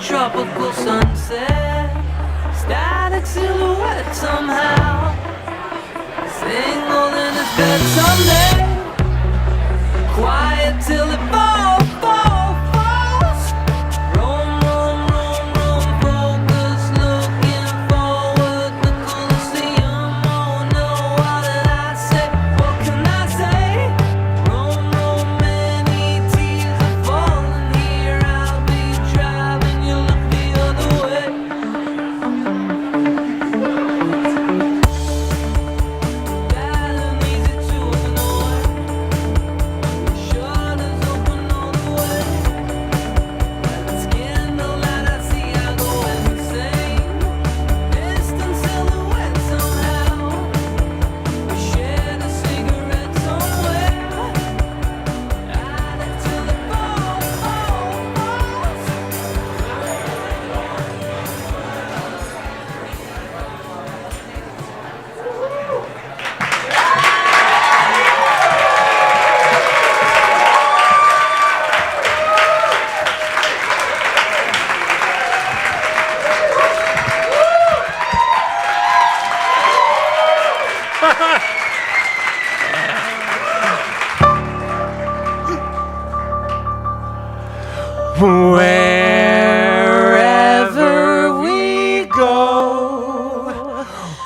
tropical sunset, static silhouette somehow, single in his bed someday, quiet till it falls, falls, falls. Roam, roam, roam, roam, focus, looking forward, the Colosseum. Oh no, what did I say? What can I say? Roam, roam, many tears are falling here. I'll be driving, you look the other way. Bad and easy to ignore. Shutters open all the way. It's candlelight, I see I go insane. Distant silhouette somehow. We shared a cigarette somewhere. Addict till it falls, falls, falls. Wherever we go,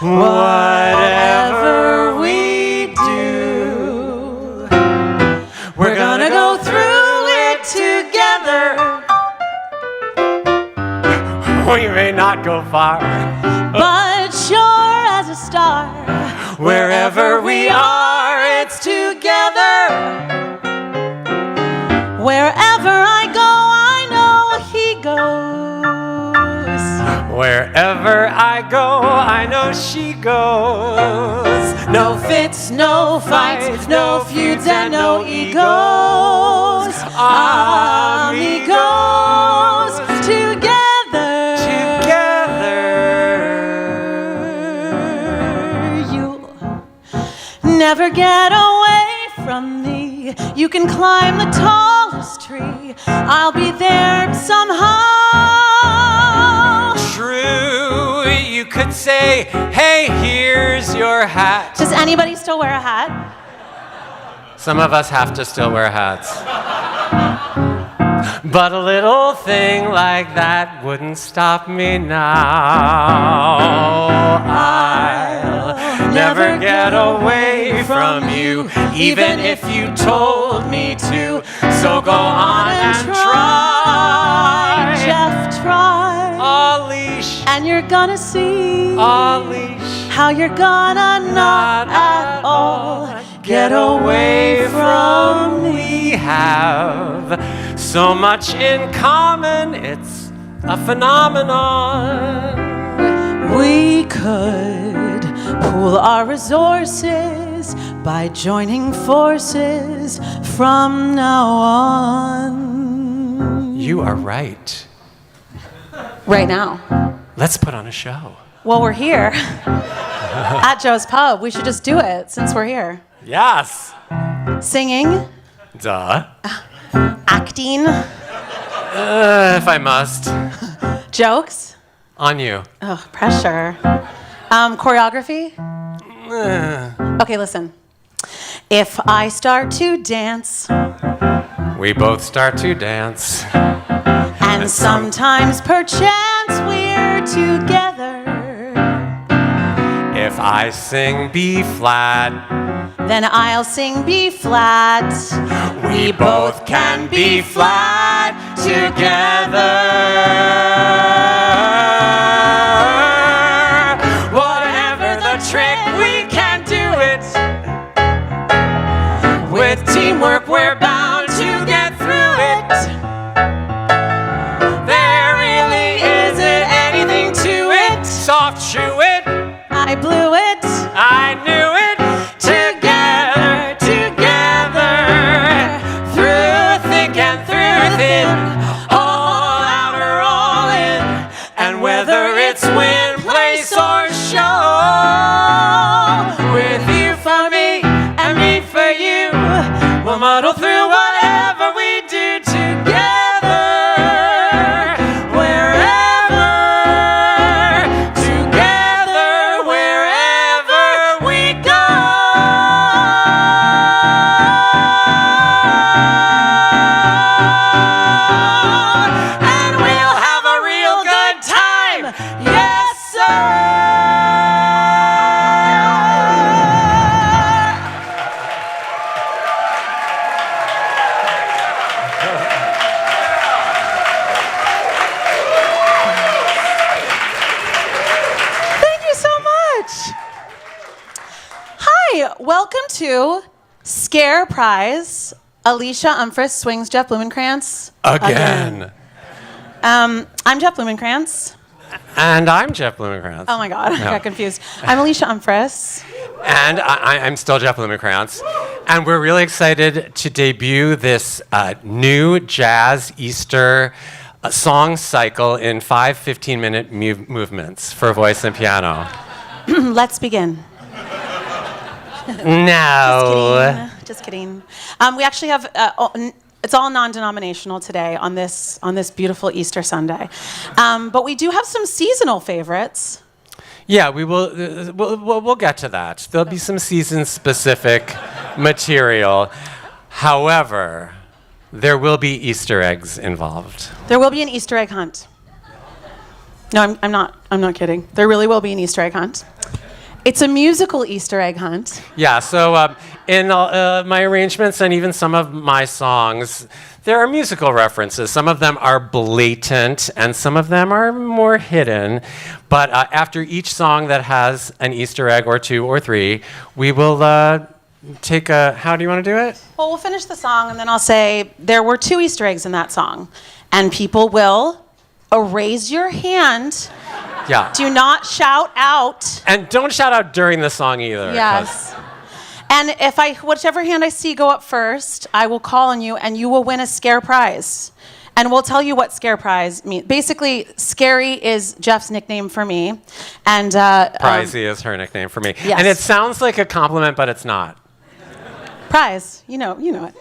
whatever we do, we're gonna go through it together. We may not go far, But sure as a star, wherever we are, it's together. wherever I go, I know he goes. Wherever I go, I know she goes. No fits, no fights, no feuds, and no egos. Amigos, together. You'll never get away from me. You can climb the tallest tree. I'll be there somehow. True, you could say, hey, here's your hat. Does anybody still wear a hat? Some of us have to still wear hats. But a little thing like that wouldn't stop me now. I'll never get away from you, even if you told me to. So go on and try. Jeff, try. Alysha, And you're gonna see Alysha, how you're gonna not at all get away from me. We have so much in common, it's a phenomenon. We could pool our resources by joining forces from now on. You are right. Right now. Let's put on a show. Well, we're here at Joe's Pub. We should just do it since we're here. Yes. Singing, Duh. acting, If I must. jokes. On you. Oh, pressure. Choreography. Okay, listen. If I start to dance, We both start to dance. and sometimes perchance we're together, If I sing B flat, then I'll sing B flat. we both can be flat together. Whatever the trick, we can do it. With teamwork, we're bound to get through it. There really isn't anything to it. Soft chew it. I blew it. I knew it. Together, together, through thick and through thin, all out or all in, and whether it's win, place, or show, with you for me and me for you, we'll muddle through whatever we do together, wherever Welcome to Scareprize. Alysha Umphress swings Jeff Blumenkrantz. Again. I'm Jeff Blumenkrantz. And I'm Jeff Blumenkrantz. Oh my God, I got confused. I'm Alysha Umphress. And I'm still Jeff Blumenkrantz. And we're really excited to debut this new jazz Easter song cycle in 5 15-minute movements for voice and piano. Let's begin. No. Just kidding. We actually have, it's all non-denominational today on this beautiful Easter Sunday. But we do have some seasonal favorites. Yeah, we will. We'll get to that. There'll be some season-specific material. However, there will be Easter eggs involved. There will be an Easter egg hunt. No, I'm not kidding. There really will be an Easter egg hunt. It's a musical Easter egg hunt. Yeah, so in my arrangements and even some of my songs, there are musical references. Some of them are blatant and some of them are more hidden. But after each song that has an Easter egg or 2 or 3, we will take a, how do you want to do it? Well, we'll finish the song and then I'll say there were 2 Easter eggs in that song. And people will raise your hand. Yeah. Do not shout out. And don't shout out during the song either. Yes. And if whichever hand I see go up first, I will call on you and you will win a Scareprize. And we'll tell you what Scareprize means. Basically, Scary is Jeff's nickname for me. And Prizey is her nickname for me. Yes. And it sounds like a compliment, but it's not. Prize, you know it.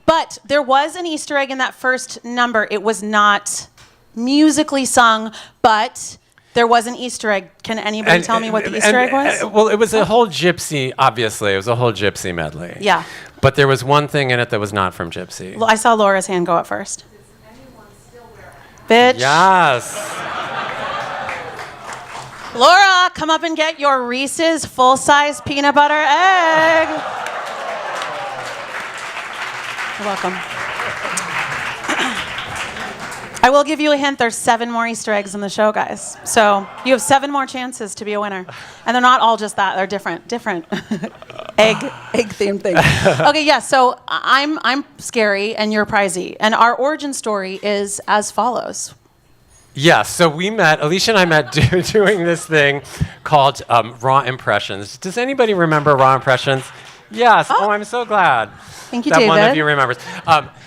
But there was an Easter egg in that first number. It was not musically sung, but there was an Easter egg. Can anybody tell me what the Easter egg was? Well, it was a whole Gypsy, obviously. It was a whole Gypsy medley. Yeah. But there was one thing in it that was not from Gypsy. I saw Laura's hand go up first. Bitch. Yes. Laura, come up and get your Reese's full-size peanut butter egg. You're welcome. I will give you a hint. There's 7 more Easter eggs in the show, guys. So you have 7 more chances to be a winner. And they're not all just that. They're different egg-themed things. Okay, yeah, so I'm Scary and you're Prizey. And our origin story is as follows. Yeah, so Alysha and I met doing this thing called Raw Impressions. Does anybody remember Raw Impressions? Yes. Oh, I'm so glad. Thank you, that David. One of you remembers.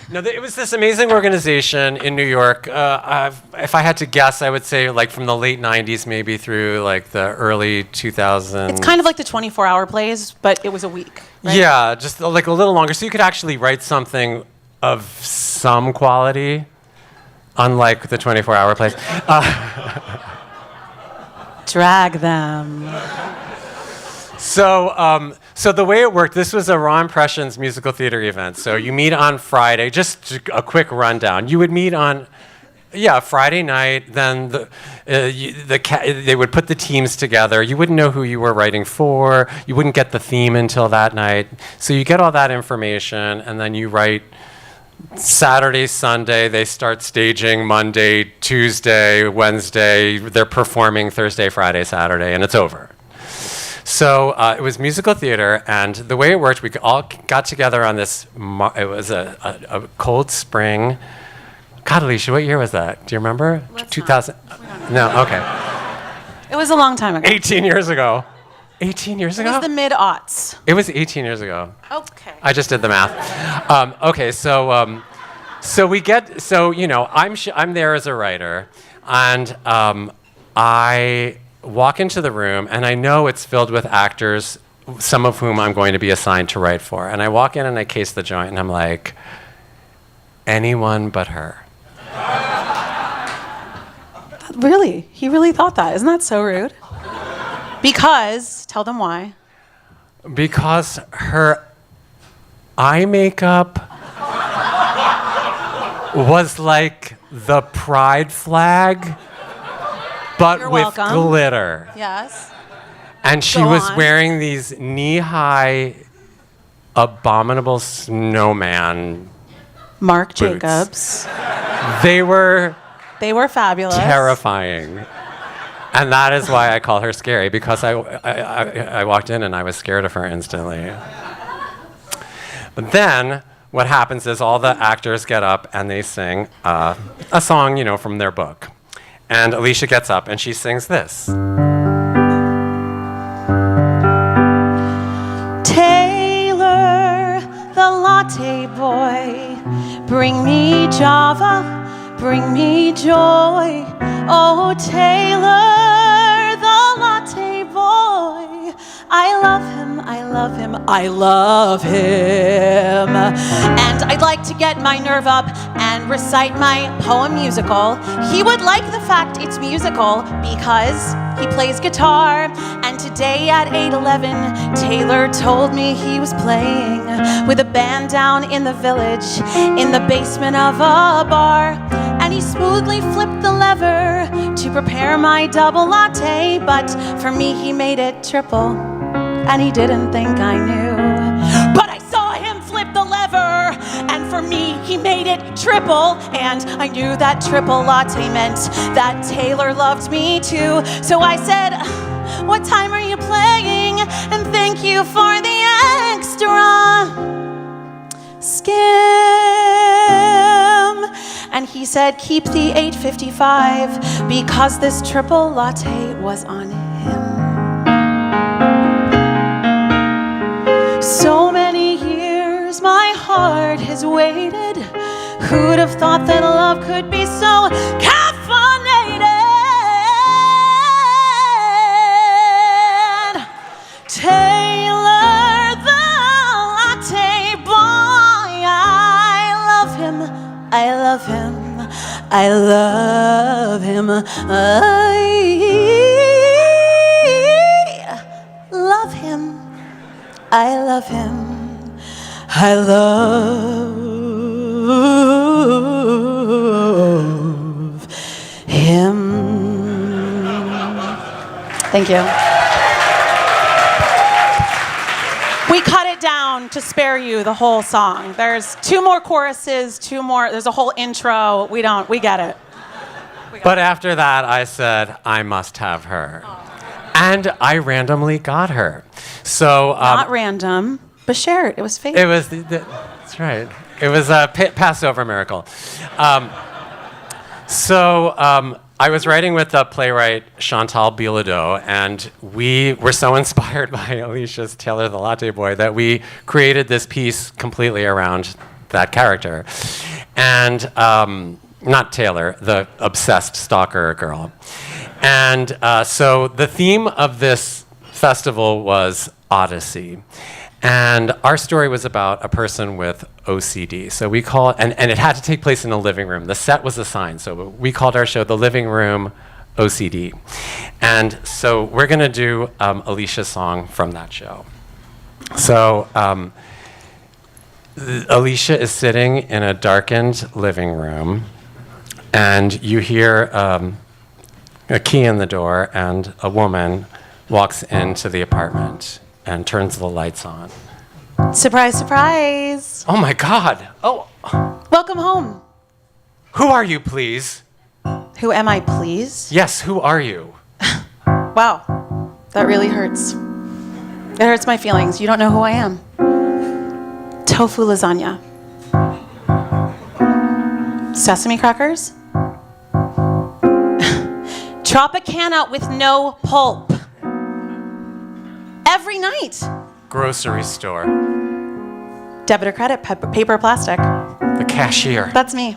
No, it was this amazing organization in New York. If I had to guess, I would say like from the late 90s maybe through like the early 2000s. It's kind of like the 24-hour plays, but it was a week, right? Yeah, just like a little longer. So you could actually write something of some quality, unlike the 24-hour plays. Drag them. So the way it worked, this was a Raw Impressions musical theater event. So you meet on Friday, just a quick rundown. You would meet on, Friday night, then they would put the teams together. You wouldn't know who you were writing for. You wouldn't get the theme until that night. So you get all that information, and then you write Saturday, Sunday. They start staging Monday, Tuesday, Wednesday. They're performing Thursday, Friday, Saturday, and it's over. So it was musical theater, and the way it worked, we all got together on this, it was a cold spring. God, Alysha, what year was that? Do you remember? 2000? No, okay. It was a long time ago. 18 years ago. 18 years ago? It was the mid-aughts. It was 18 years ago. Okay. I just did the math. Okay, so I'm there as a writer, and I walk into the room, and I know it's filled with actors, some of whom I'm going to be assigned to write for. And I walk in and I case the joint, and I'm like, anyone but her. Really? He really thought that. Isn't that so rude? Because, tell them why. Because her eye makeup was like the pride flag, but You're with welcome. glitter. Yes. And she Go was on. wearing these knee-high, abominable snowman Marc boots. Jacobs. They were They were fabulous. terrifying. And that is why I call her scary, because I walked in and I was scared of her instantly. But then what happens is all the actors get up and they sing a song, from their book. And Alysha gets up and she sings this. Taylor, the latte boy, bring me Java, bring me joy. Oh, Taylor, the latte boy, I love him, I love him, I love him. And I'd like to get my nerve up and recite my poem musical. He would like the fact it's musical because he plays guitar. And today at 8:11, Taylor told me he was playing with a band down in the village in the basement of a bar. And he smoothly flipped the lever to prepare my double latte, but for me he made it triple, and he didn't think I knew. But I saw him flip the lever, and for me he made it triple, and I knew that triple latte meant that Taylor loved me too. So I said, what time are you playing? And thank you for the extra skim. And he said, keep the 8.55 because this triple latte was on him. So many years my heart has waited. Who'd have thought that love could be so caffeinated? Taylor, the latte boy, I love him, I love him, I love him, I love him, I love him, I love him. Thank you. We cut it down to spare you the whole song. There's 2 more choruses, 2 more, there's a whole intro. We get it. But after that, I said, I must have her. And I randomly got her. So Not random, but share it. It was fate. it was, that's right. It was a Passover miracle. I was writing with the playwright Chantal Bilodeau, and we were so inspired by Alysha's Taylor the Latte Boy that we created this piece completely around that character. And not Taylor, the obsessed stalker girl. And so the theme of this festival was Odyssey. And our story was about a person with OCD. So we call it, and it had to take place in a living room. The set was assigned, so we called our show The Living Room OCD. And so we're going to do Alysha's song from that show. So Alysha is sitting in a darkened living room, and you hear a key in the door, and a woman walks into the apartment and turns the lights on. Surprise, surprise. Oh my God. Oh. Welcome home. Who are you, please? Who am I, please? Yes, who are you? Wow, that really hurts. It hurts my feelings. You don't know who I am. Tofu lasagna. Sesame crackers. Tropicana with no pulp. Every night. Grocery store. Debit or credit, paper or plastic. The cashier. That's me.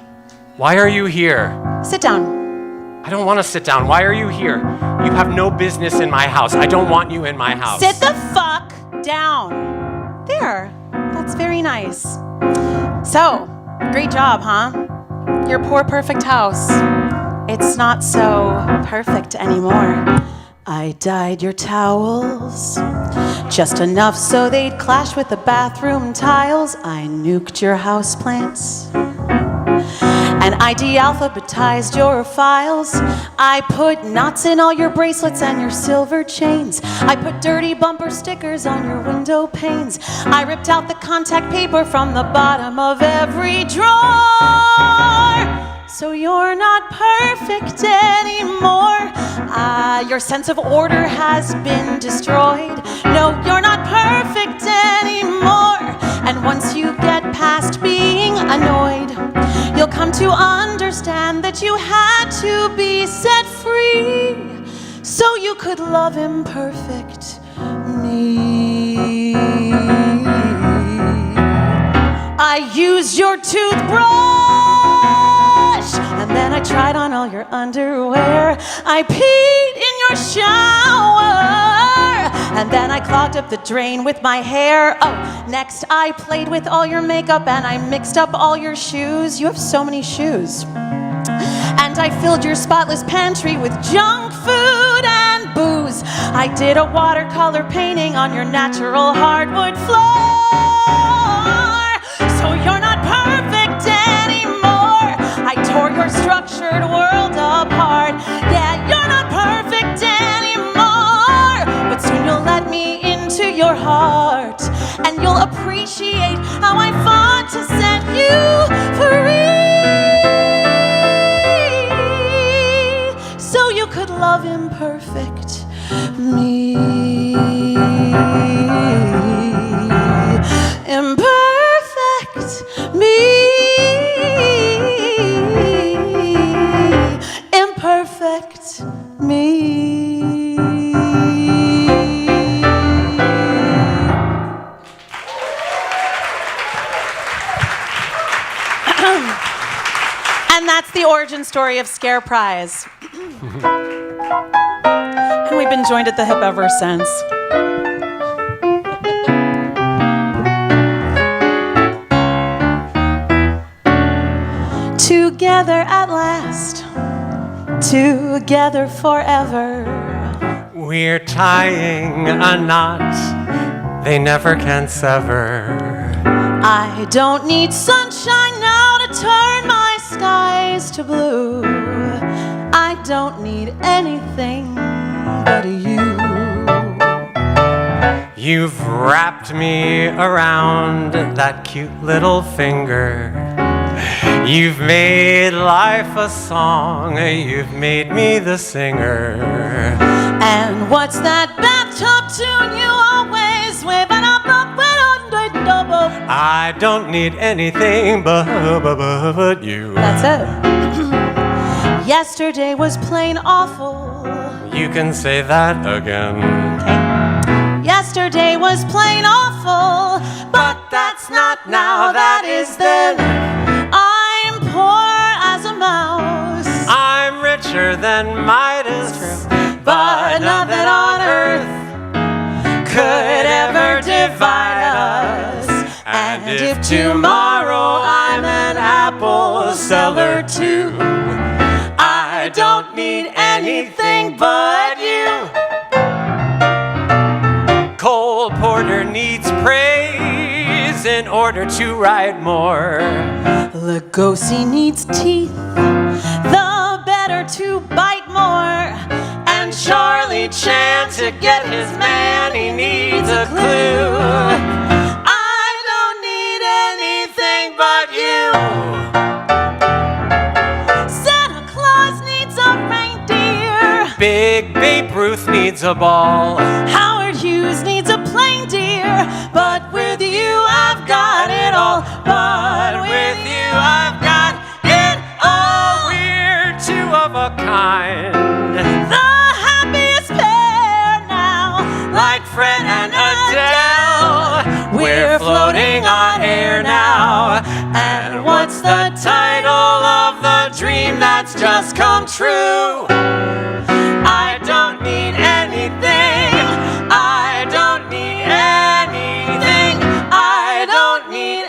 Why are you here? Sit down. I don't want to sit down. Why are you here? You have no business in my house. I don't want you in my house. Sit the fuck down. There. That's very nice. So, great job, huh? Your poor perfect house. It's not so perfect anymore. I dyed your towels just enough so they'd clash with the bathroom tiles. I nuked your houseplants and I de-alphabetized your files. I put knots in all your bracelets and your silver chains. I put dirty bumper stickers on your window panes. I ripped out the contact paper from the bottom of every drawer. So you're not perfect anymore. I Your sense of order has been destroyed. No, you're not perfect anymore. And once you get past being annoyed, you'll come to understand that you had to be set free so you could love imperfect me. I used your toothbrush, and then I tried on all your underwear. I peed in your shower, and then I clogged up the drain with my hair. Oh, next I played with all your makeup, and I mixed up all your shoes. You have so many shoes. And I filled your spotless pantry with junk food and booze. I did a watercolor painting on your natural hardwood floor. So you're not perfect anymore. I tore your structured world apart. Yeah, you're not perfect anymore. But soon you'll let me into your heart, and you'll appreciate how I fought to set you free, so you could love imperfect me. Imperfect me. Imperfect me. And that's the origin story of Scareprize. And we've been joined at the hip ever since. Together at last, together forever. We're tying a knot they never can sever. I don't need sunshine now to turn my skies to blue. I don't need anything but you. You've wrapped me around that cute little finger. You've made life a song. You've made me the singer. And what's that bathtub tune you always wave? I don't need anything but you. That's it. Yesterday was plain awful. You can say that again. Okay. Yesterday was plain awful, but that's not now, that is then. I'm poor as a mouse. I'm richer than Midas, But nothing on earth could ever divide us. And if tomorrow I'm an apple seller too, I don't need anything but you. Cole Porter needs praise in order to write more. Lugosi needs teeth, the better to bite more. And Charlie Chan, to get his man, he needs a clue. I don't need anything but you. Santa Claus needs a reindeer. Big Babe Ruth needs a ball. Howard Hughes needs a plain deer. But with you I've got it all. But with you I've got it all. We're two of a kind, The happiest pair now, like Fred and Adele. We're floating on air now. And what's the title of the dream that's just come true? I don't need anything. I don't need anything. I don't need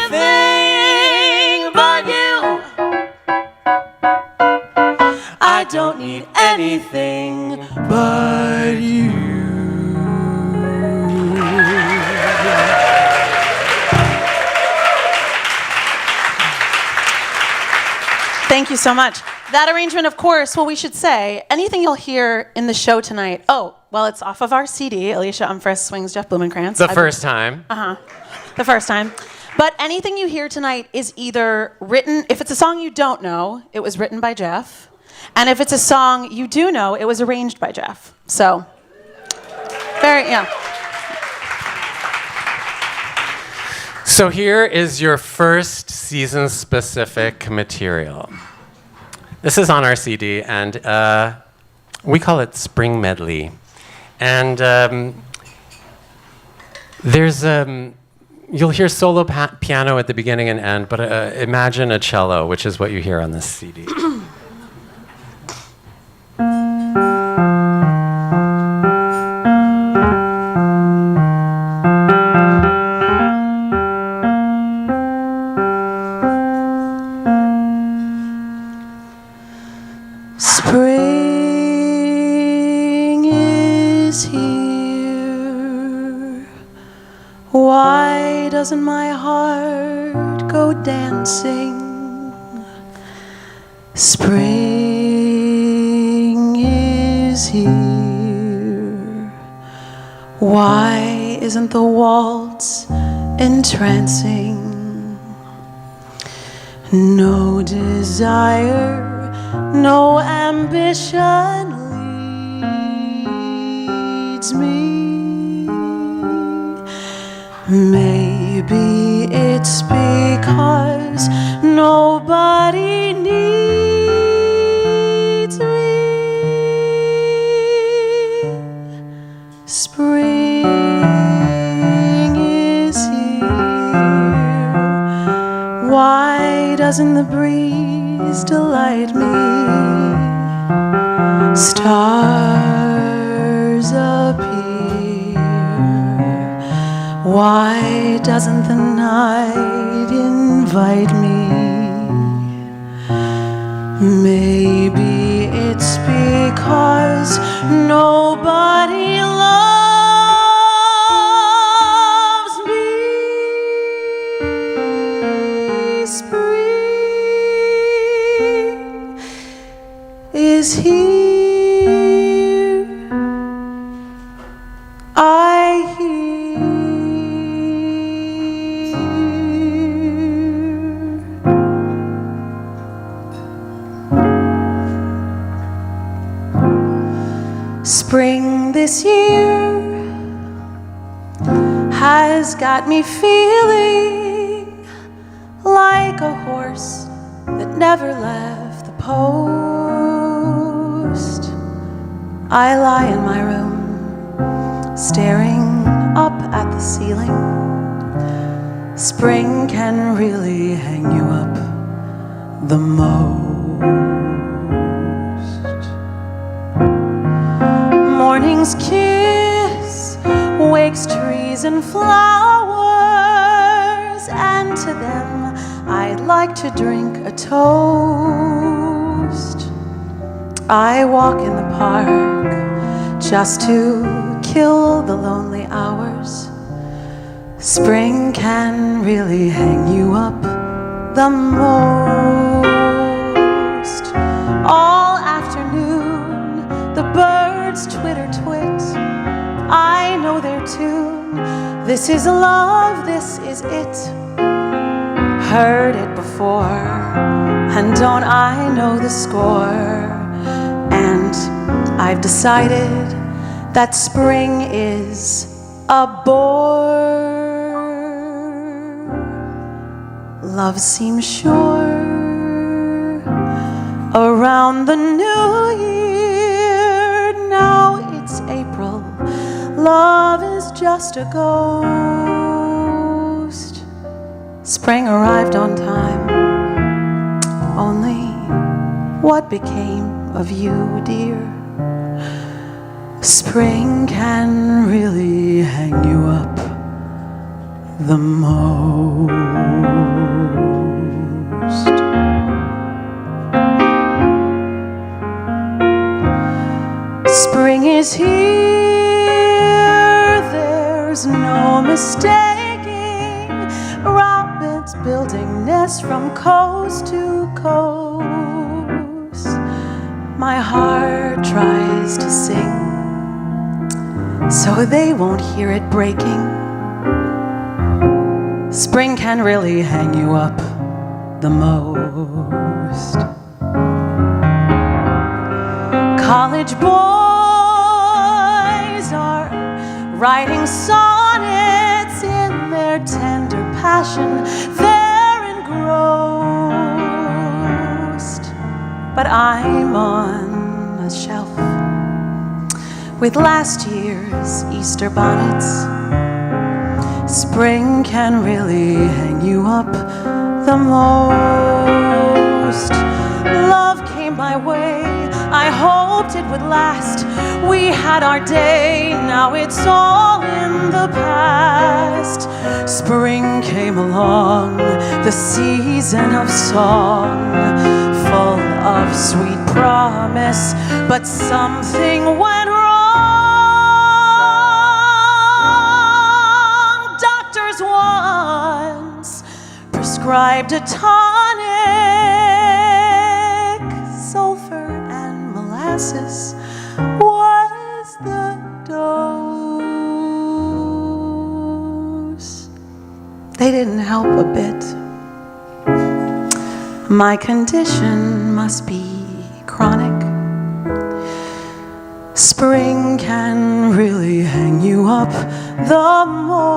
anything but you. I don't need anything but you. Thank you so much. That arrangement, of course, well, we should say, anything you'll hear in the show tonight, oh, well, it's off of our CD, Alysha Umphress Swings Jeff Blumenkrantz. The first time. The first time. But anything you hear tonight is either written, if it's a song you don't know, it was written by Jeff. And if it's a song you do know, it was arranged by Jeff. So, yeah. So here is your first season-specific material. This is on our CD, and we call it Spring Medley. And there's you'll hear solo piano at the beginning and end, but imagine a cello, which is what you hear on this CD. Spring is here. Why doesn't my heart go dancing? Spring is here. Why isn't the waltz entrancing? No desire, no ambition leads me. Maybe it's because nobody needs me. Spring is here. Why doesn't the breeze delight me? Stars appear. Why doesn't the night invite me? Maybe it's because nobody loves me. Spring is here. I hear. Spring this year has got me feeling like a horse that never left the post. I lie in my room, staring up at the ceiling. Spring can really hang you up the most. Morning's kiss wakes trees and flowers, and to them I'd like to drink a toast. I walk in the park just to kill the lonely hours. Spring can really hang you up the most. All afternoon the birds twitter twit. I know their tune. This is love, this is it. Heard it before, and don't I know the score? And I've decided that spring is a bore. Love seems sure around the new year. Now it's April, love is just a ghost. Spring arrived on time, only what became of you, dear? Spring can really hang you up the most. Spring is here, there's no mistaking. Robins building nests from coast to coast. My heart tries to sing, so they won't hear it breaking. Spring can really hang you up the most. College boys are writing sonnets in their tender passion. They're engrossed, but I'm on a shelf with last year's Easter bonnets. Spring can really hang you up the most. Love came my way, I hoped it would last. We had our day, now it's all in the past. Spring came along, the season of song, full of sweet promise, but something went wrong. Doctors once prescribed a tonic, sulfur and molasses was the dose. They didn't help a bit. My condition must be chronic. Spring can really hang you up the most.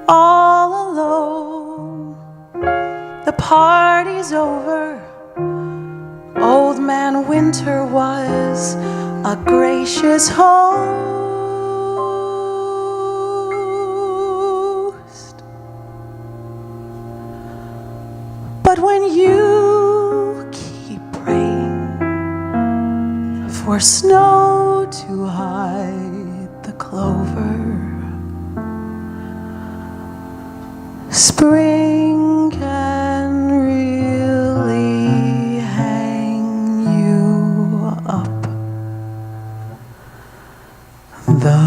All alone, the party's over. Old man Winter was a gracious host. But when you keep praying for snow to hide the clover, spring can really hang you up the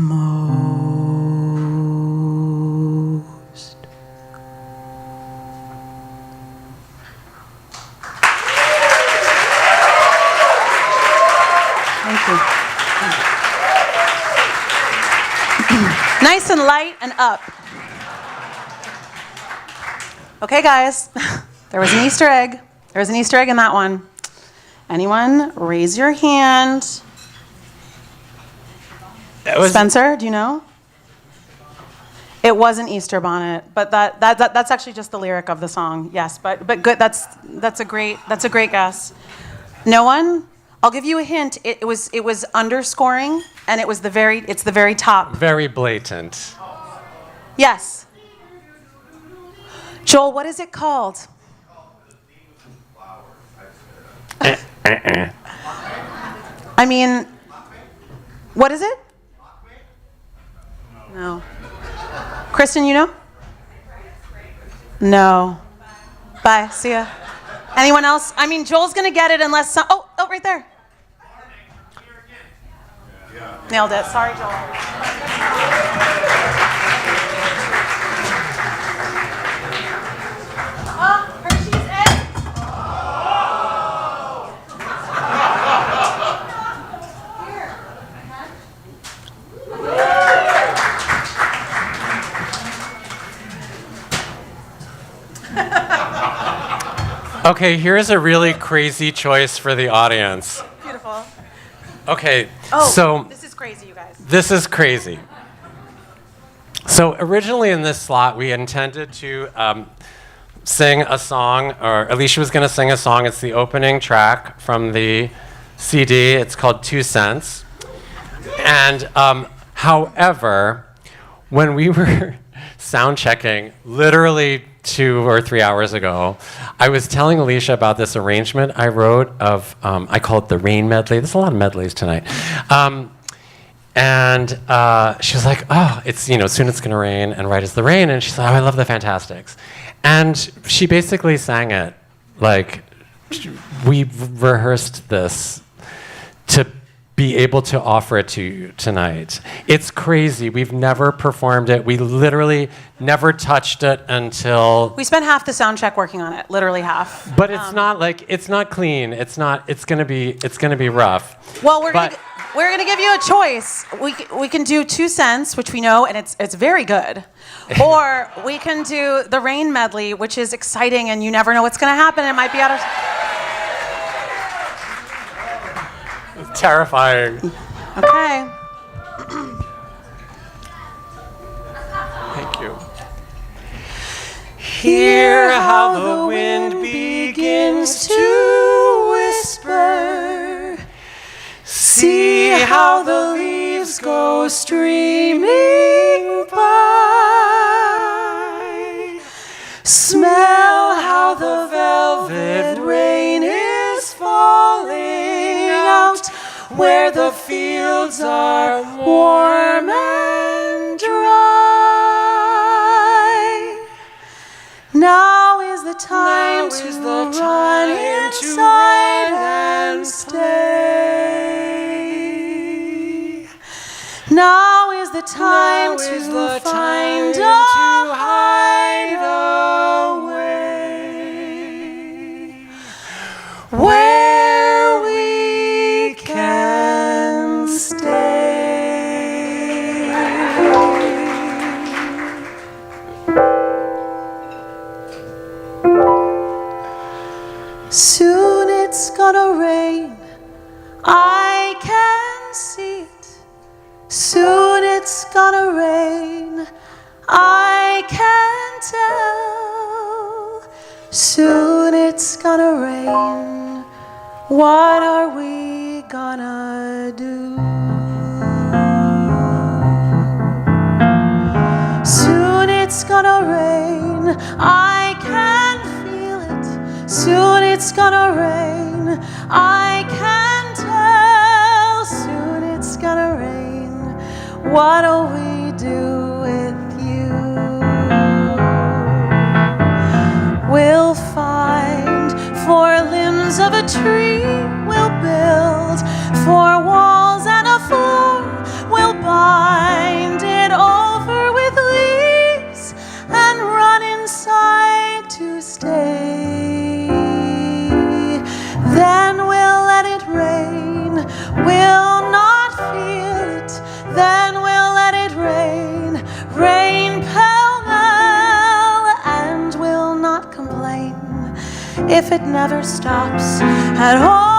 most. Thank you. Nice and light and up. Okay, guys, there was an Easter egg. There was an Easter egg in that one. Anyone raise your hand? Spencer, do you know? It was an Easter bonnet, but that's actually just the lyric of the song. Yes, but good. That's a great guess. No one? I'll give you a hint. It was underscoring, and it's the very top. Very blatant. Yes. Joel, what is it called? I mean, what is it? No. Kristen, you know? No. Bye. See ya. Anyone else? I mean, Joel's gonna get it unless some. Oh, right there. Nailed it. Sorry, Joel. Hershey's egg. Okay, here's a really crazy choice for the audience. Beautiful. Okay, Oh, so this is crazy, you guys. this is crazy. So originally in this slot, we intended to sing a song, or Alysha was going to sing a song. It's the opening track from the CD. It's called 2 Cents. And however, when we were sound checking, literally 2 or 3 hours ago, I was telling Alysha about this arrangement I wrote of, I call it the rain medley. There's a lot of medleys tonight. And she was like, oh, it's, soon it's gonna rain, and right as the rain, and she's like, oh, I love the Fantastics. And she basically sang it, like, we rehearsed this to be able to offer it to you tonight. It's crazy. We've never performed it. We literally never touched it until... We spent half the sound check working on it, literally half. But it's not clean. It's gonna be rough. Well, we're gonna give you a choice. We can do 2 cents, which we know, and it's very good. Or we can do the Rain medley, which is exciting, and you never know what's gonna happen. It might be out of. Terrifying. Okay. Thank you. Hear how the wind begins to whisper. See how the leaves go streaming by. Smell how the velvet rain is falling out where the fields are warm and dry. Now is the time to run inside and stay. Now is the time to find a hideaway where we can stay. Soon it's gonna rain, I can see it. Soon it's gonna rain, I can tell. Soon it's gonna rain, what are we gonna do? Soon it's gonna rain, I can feel it. Soon it's gonna rain, I can tell. Soon it's gonna rain, what'll we do with you? We'll find 4 limbs of a tree, we'll build 4 walls and a floor. We'll bind it over with leaves and run inside to stay. Then we'll let it rain, we'll not feel it. Then we'll let it rain, rain pell-mell, and we'll not complain if it never stops at all.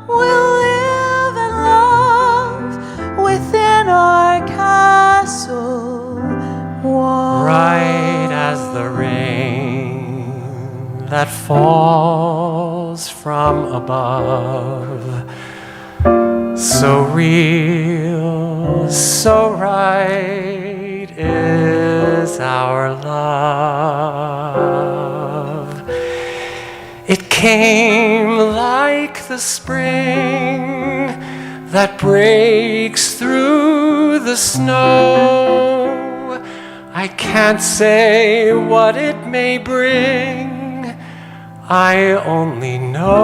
We'll live and love within our castle wall. Right as the rain that falls from above, so real, so right is our love. It came like the spring that breaks through the snow. I can't say what it may bring, I only know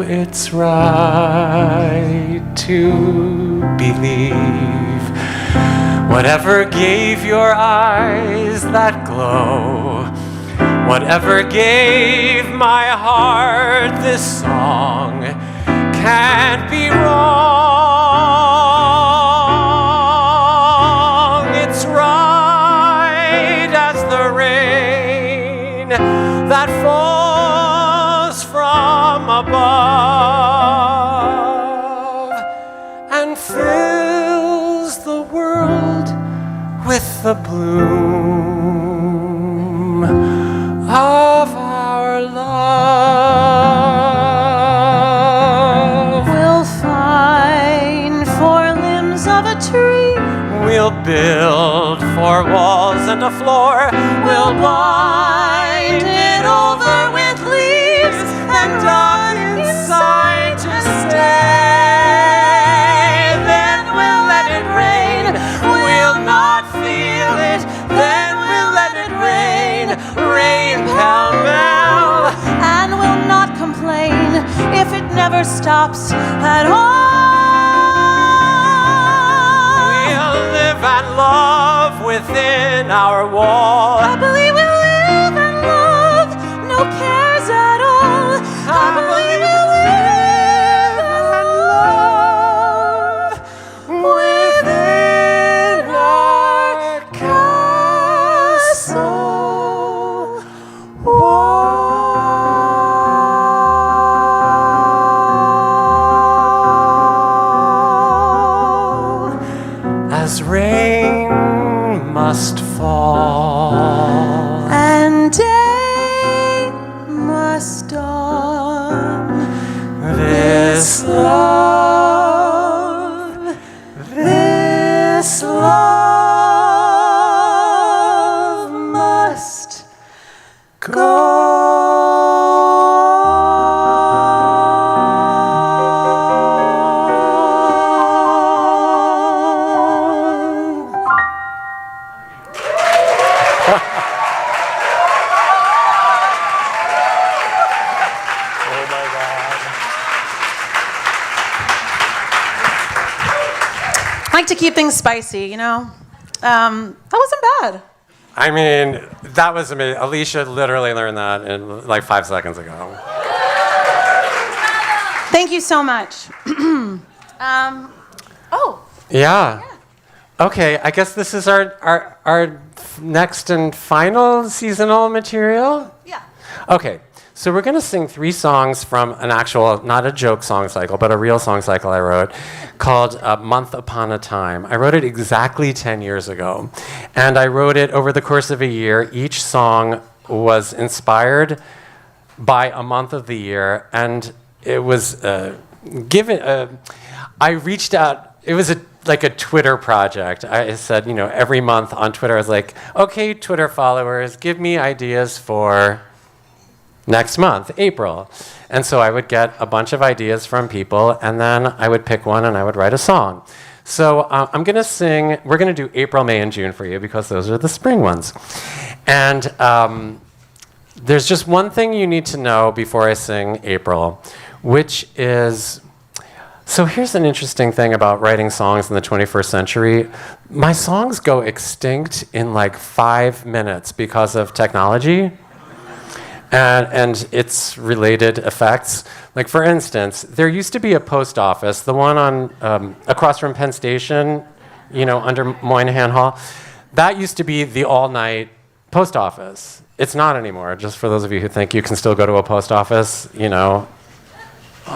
it's right to believe. Whatever gave your eyes that glow, whatever gave my heart this song, can't be wrong. It's right as the rain that falls from above and fills the world with the bloom of our love. We'll find 4 limbs of a tree. We'll build 4 walls and a floor. We'll bind it over with leaves and run inside to stay. Then we'll let it rain. We'll not feel it. Then we'll let it rain. Rain pell-mell. And we'll not complain if it never stops at all. We'll live and love with within our wall. I believe we live and love, no cares at all. I believe we live and love within our castle wall. As rain must fall And day must dawn. this love Must go. I like to keep things spicy, you know? That wasn't bad. I mean, that was amazing. Alysha literally learned that in like 5 seconds ago. Thank you so much. Yeah. Okay, I guess this is our next and final seasonal material. Yeah. Okay, so we're going to sing 3 songs from an actual, not a joke song cycle, but a real song cycle I wrote called Month Upon a Time. I wrote it exactly 10 years ago, and I wrote it over the course of a year. Each song was inspired by a month of the year, and it was given. I reached out. It was like a Twitter project. I said, every month on Twitter, I was like, okay, Twitter followers, give me ideas for next month, April. And so I would get a bunch of ideas from people, and then I would pick one and I would write a song. So we're going to do April, May, and June for you because those are the spring ones. And there's just one thing you need to know before I sing April, which is, so here's an interesting thing about writing songs in the 21st century. My songs go extinct in like 5 minutes because of technology and its related effects. Like, for instance, there used to be a post office, the one on across from Penn Station, under Moynihan Hall. That used to be the all-night post office. It's not anymore, just for those of you who think you can still go to a post office,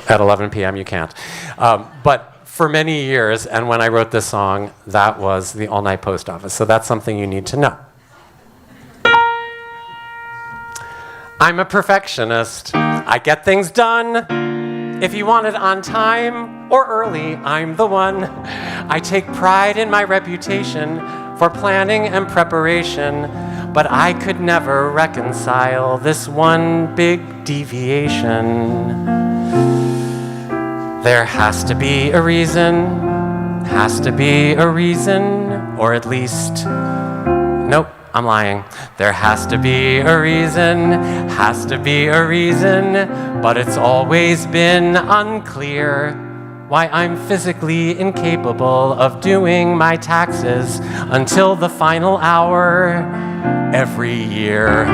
at 11 p.m. you can't. But for many years, and when I wrote this song, that was the all-night post office. So that's something you need to know. I'm a perfectionist. I get things done. If you want it on time or early, I'm the one. I take pride in my reputation for planning and preparation, but I could never reconcile this one big deviation. There has to be a reason, or at least, nope, I'm lying. There has to be a reason, but it's always been unclear why I'm physically incapable of doing my taxes until the final hour every year.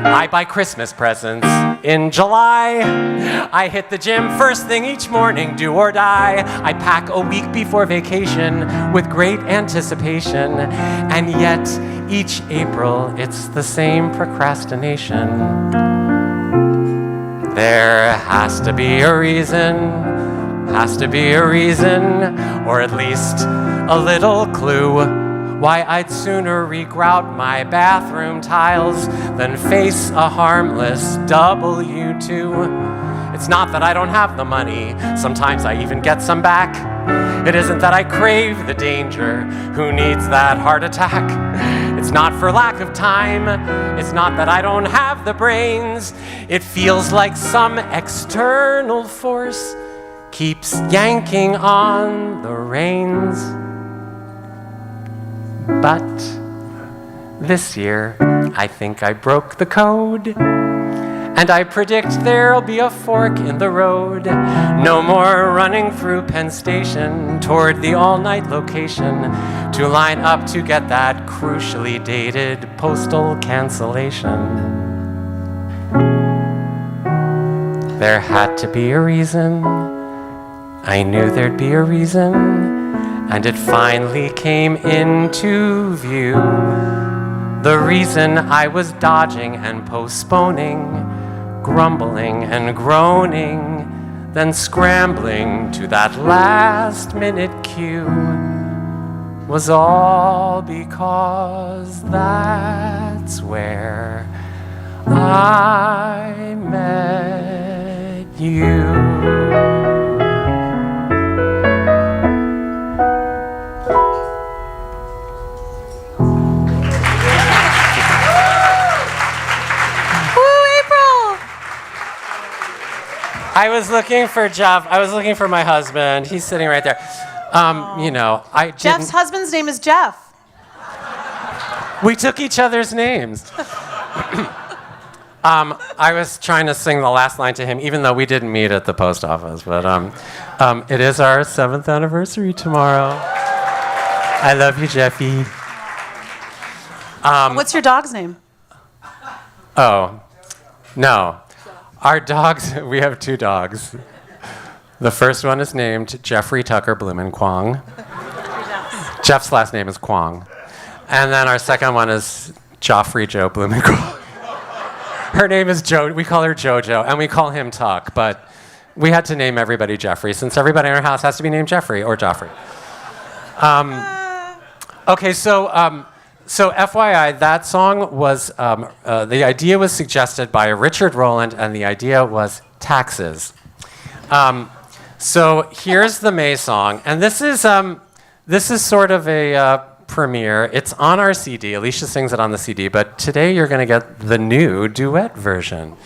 I buy Christmas presents in July. I hit the gym first thing each morning, do or die. I pack a week before vacation with great anticipation. And yet, each April, it's the same procrastination. There has to be a reason, or at least a little clue why I'd sooner regrout my bathroom tiles than face a harmless W2. It's not that I don't have the money, sometimes I even get some back. It isn't that I crave the danger, who needs that heart attack? It's not for lack of time, it's not that I don't have the brains. It feels like some external force keeps yanking on the reins. But this year, I think I broke the code, And I predict there'll be a fork in the road. No more running through Penn Station toward the all-night location to line up to get that crucially dated postal cancellation. There had to be a reason. I knew there'd be a reason, and it finally came into view. The reason I was dodging and postponing, grumbling and groaning, then scrambling to that last-minute cue was all because that's where I met you. I was looking for Jeff. I was looking for my husband. He's sitting right there. You know, I didn't. Jeff's husband's name is Jeff. We took each other's names. I was trying to sing the last line to him, even though we didn't meet at the post office. But it is our 7th anniversary tomorrow. I love you, Jeffy. What's your dog's name? Oh, no. Our dogs, we have 2 dogs. The first one is named Jeffrey Tucker Blumenkrantz. Jeff's last name is Kwong. And then our second one is Joffrey Joe Blumenkrantz. Her name is Jo. We call her Jojo, and we call him Tuck. But we had to name everybody Jeffrey, since everybody in our house has to be named Jeffrey or Joffrey. Okay, so FYI, that song was, the idea was suggested by Richard Rowland, and the idea was taxes. So here's the May song, and this is sort of a premiere. It's on our CD. Alysha sings it on the CD, but today you're going to get the new duet version.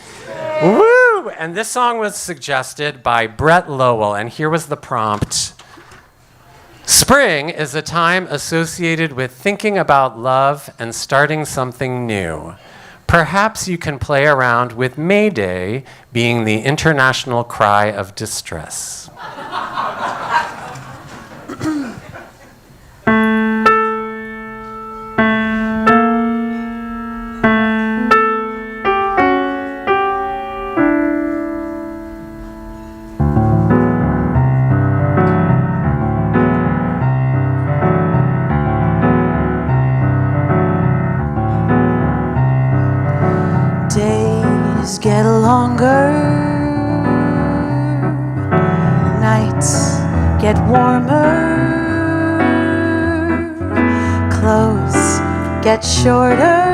Woo! And this song was suggested by Brett Lowell, and here was the prompt. Spring is a time associated with thinking about love and starting something new. Perhaps you can play around with May Day being the international cry of distress. Days get longer, nights get warmer, clothes get shorter.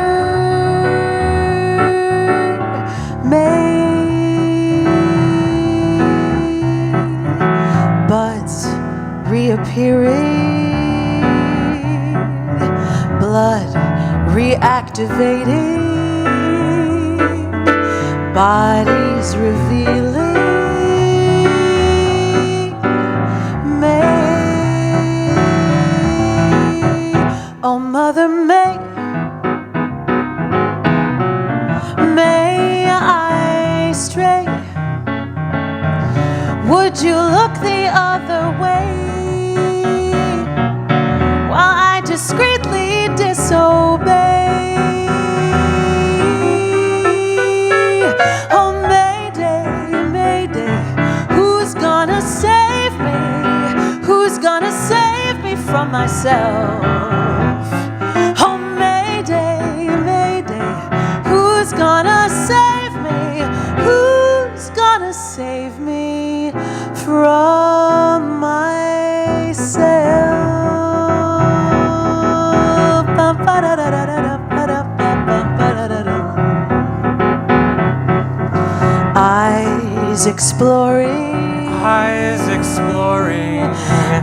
May buds reappearing, blood reactivating, bodies revealing. May, oh Mother May, may I stray? Would you look the other way while I discreetly disobey? From myself. Oh, Mayday, Mayday, who's gonna save me? Who's gonna save me from myself? Eyes exploring. Eyes exploring.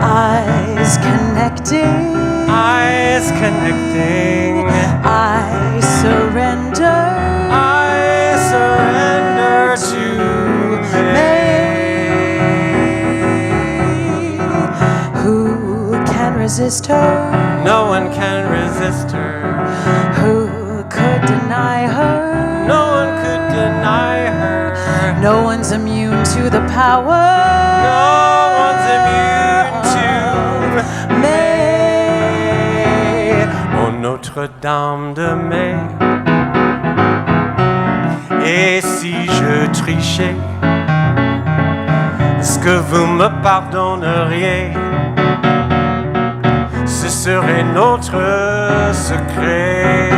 Eyes connecting. Eyes connecting. I surrender. I surrender to May. Who can resist her? No one can resist her. Who could deny her? No one could deny her. No one's immune to the power. No one's immune to May. Oh Notre-Dame de Mai. Et si je trichais, est-ce que vous me pardonneriez? Ce serait notre secret.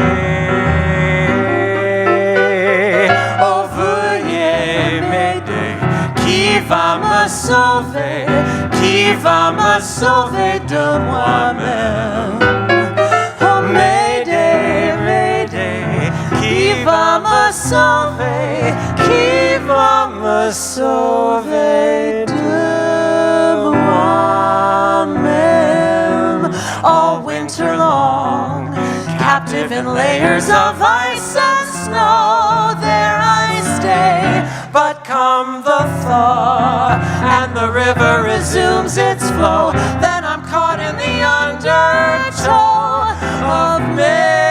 Oh, veuillez m'aider. Qui va me sauver? Qui va me sauver de moi-même? Oh, Mayday, Mayday. Qui va me sauver? Qui va me sauver de moi-même? All winter long, captive in layers of ice and snow, there I stay. But come the thaw, and the river resumes its flow, then I'm caught in the undertow of May.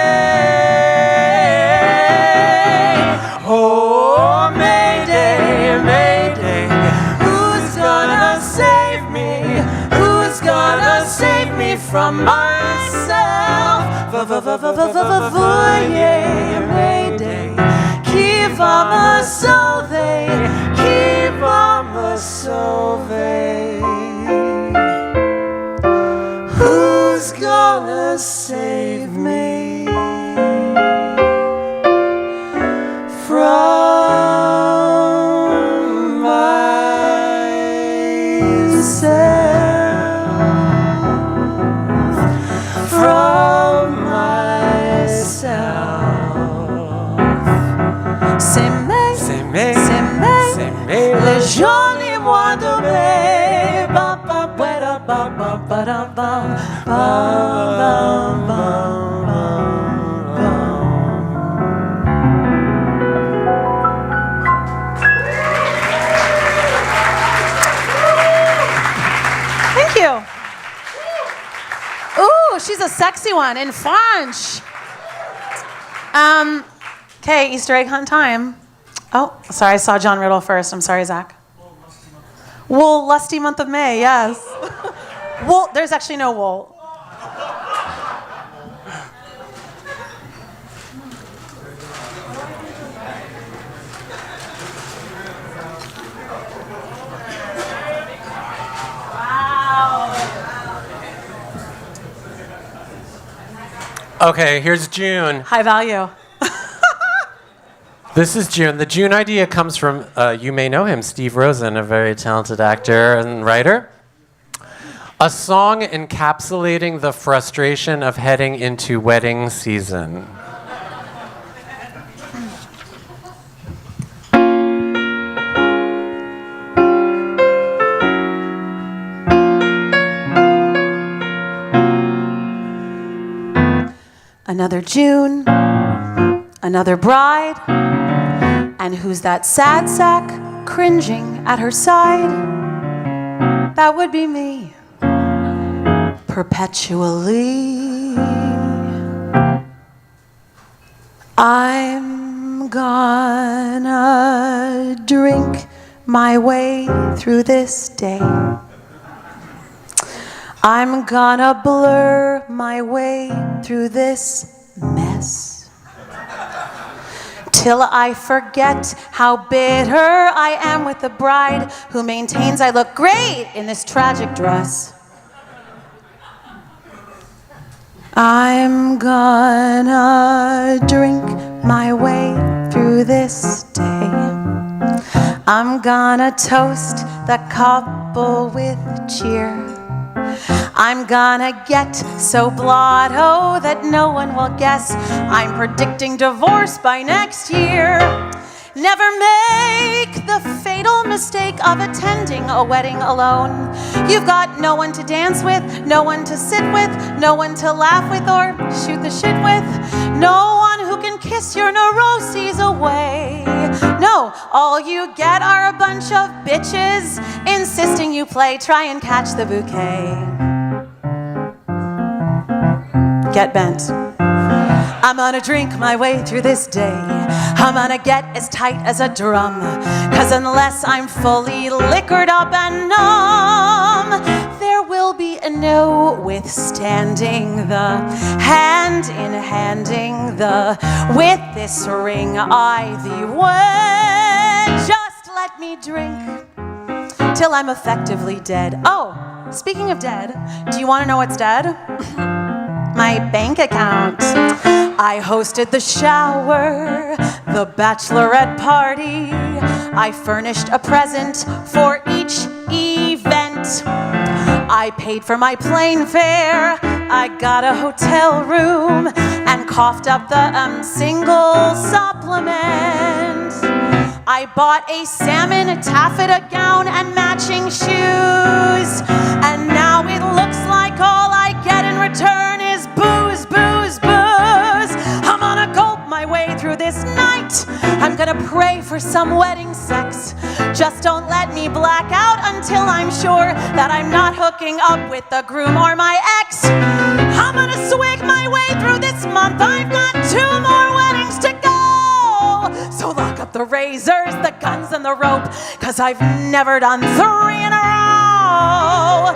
Oh, Mayday, Mayday, who's gonna save me? Who's gonna save me from myself? Veuillez Mayday, qui va me sauver? Qui va me sauver? Who's gonna save me from myself? From myself. C'est May, C'est May, c'est May, c'est May, le joli mois de mai. Ba, ba, ba, da, ba, ba, ba, da, ba, ba, ba, ba, ba. Thank you. Ooh, she's a sexy one in French. Okay, Easter egg hunt time. Oh, sorry, I saw John Riddle first. I'm sorry, Zach. Wool, lusty month of May, yes. Wool, there's actually no wool. Okay, here's June. High value. This is June. The June idea comes from, you may know him, Steve Rosen, a very talented actor and writer. A song encapsulating the frustration of heading into wedding season. Another June, another bride, and who's that sad sack cringing at her side? That would be me, perpetually. I'm gonna drink my way through this day. I'm gonna blur my way through this mess till I forget how bitter I am with the bride who maintains I look great in this tragic dress. I'm gonna drink my way through this day. I'm gonna toast the couple with cheer. I'm gonna get so blotto that no one will guess I'm predicting divorce by next year. Never make the fatal mistake of attending a wedding alone. You've got no one to dance with, no one to sit with, no one to laugh with or shoot the shit with, no one who can kiss your neuroses away. No, all you get are a bunch of bitches insisting you play try and catch the bouquet. Get bent. I'm gonna drink my way through this day. I'm gonna gonna get as tight as a drum, 'cause unless I'm fully liquored up and numb, there will be no withstanding the hand in handing the with this ring I thee wed. Just let me drink till I'm effectively dead. Oh, speaking of dead, do you want to know what's dead? My bank account. I hosted the shower, the bachelorette party. I furnished a present for each event. I paid for my plane fare. I got a hotel room and coughed up the single supplement. I bought a salmon taffeta gown and matching shoes. And now it looks like all I get in return is booze, booze, booze. I'm gonna gulp my way through this night. I'm gonna pray for some wedding sex. Just don't let me black out until I'm sure that I'm not hooking up with the groom or my ex. I'm gonna swig my way through this month. I've got 2 more weddings to go. So lock up the razors, the guns, and the rope, 'cause I've never done 3 in a row.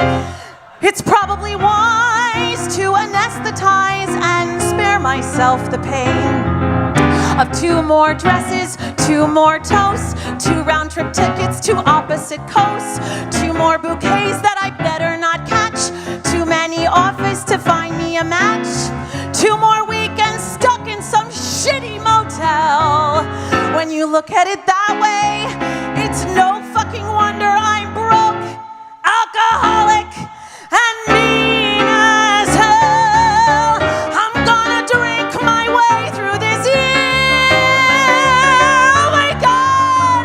It's probably wise to anesthetize and spare myself the pain of 2 more dresses, 2 more toasts, 2 round-trip tickets to opposite coasts, 2 more bouquets that I better not catch, too many offers to find me a match, 2 more weekends stuck in some shitty motel. When you look at it that way, it's no fucking wonder I'm broke, alcoholic, and mean as hell. I'm gonna drink my way through this year. Oh my God,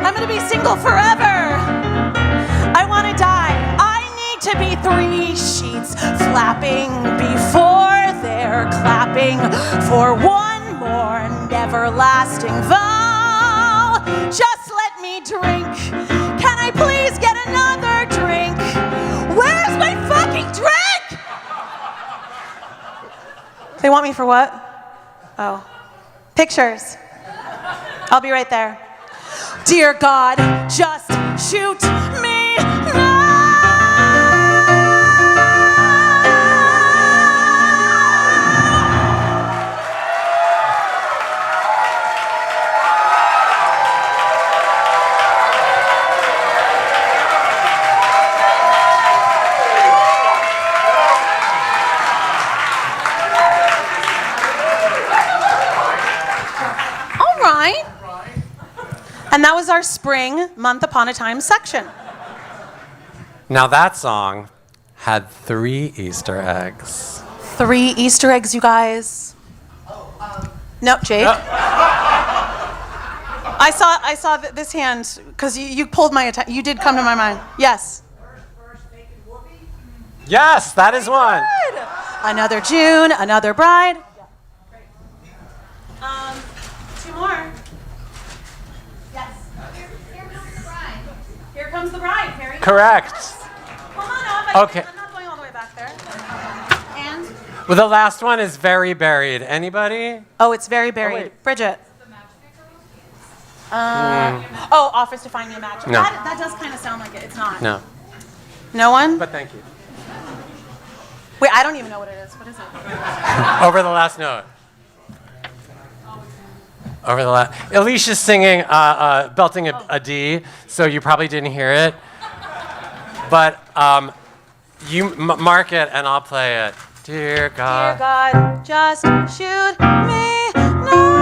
I'm gonna be single forever. I wanna die. I need to be 3 sheets flapping before they're clapping for one more never-lasting vow. Just let me drink. Can I please get another drink? Where's my fucking drink? They want me for what? Oh, pictures. I'll be right there. Dear God, just shoot me now. And that was our spring Month Upon a Time section. Now that song had 3 Easter eggs. 3 Easter eggs, you guys. No, Jake. I saw this hand because you pulled my attention. You did come to my mind. Yes. Yes, that is one. Good. Another June, another bride. 2 more. Yes. Here comes the bride. Here comes the bride, Harry. Correct. Come on up. Okay. I'm not going all the way back there. And? Well, the last one is Very Buried. Anybody? Oh, it's Very Buried. wait. Bridget. Oh, offers to find me a match. No. That does kind of sound like it. It's not. No. No one? But thank you. Wait, I don't even know what it is. What is it? Over the last note. Over the last. Alysha's singing, belting a D, so you probably didn't hear it. But you mark it and I'll play it. Dear God. Dear God, just shoot me now.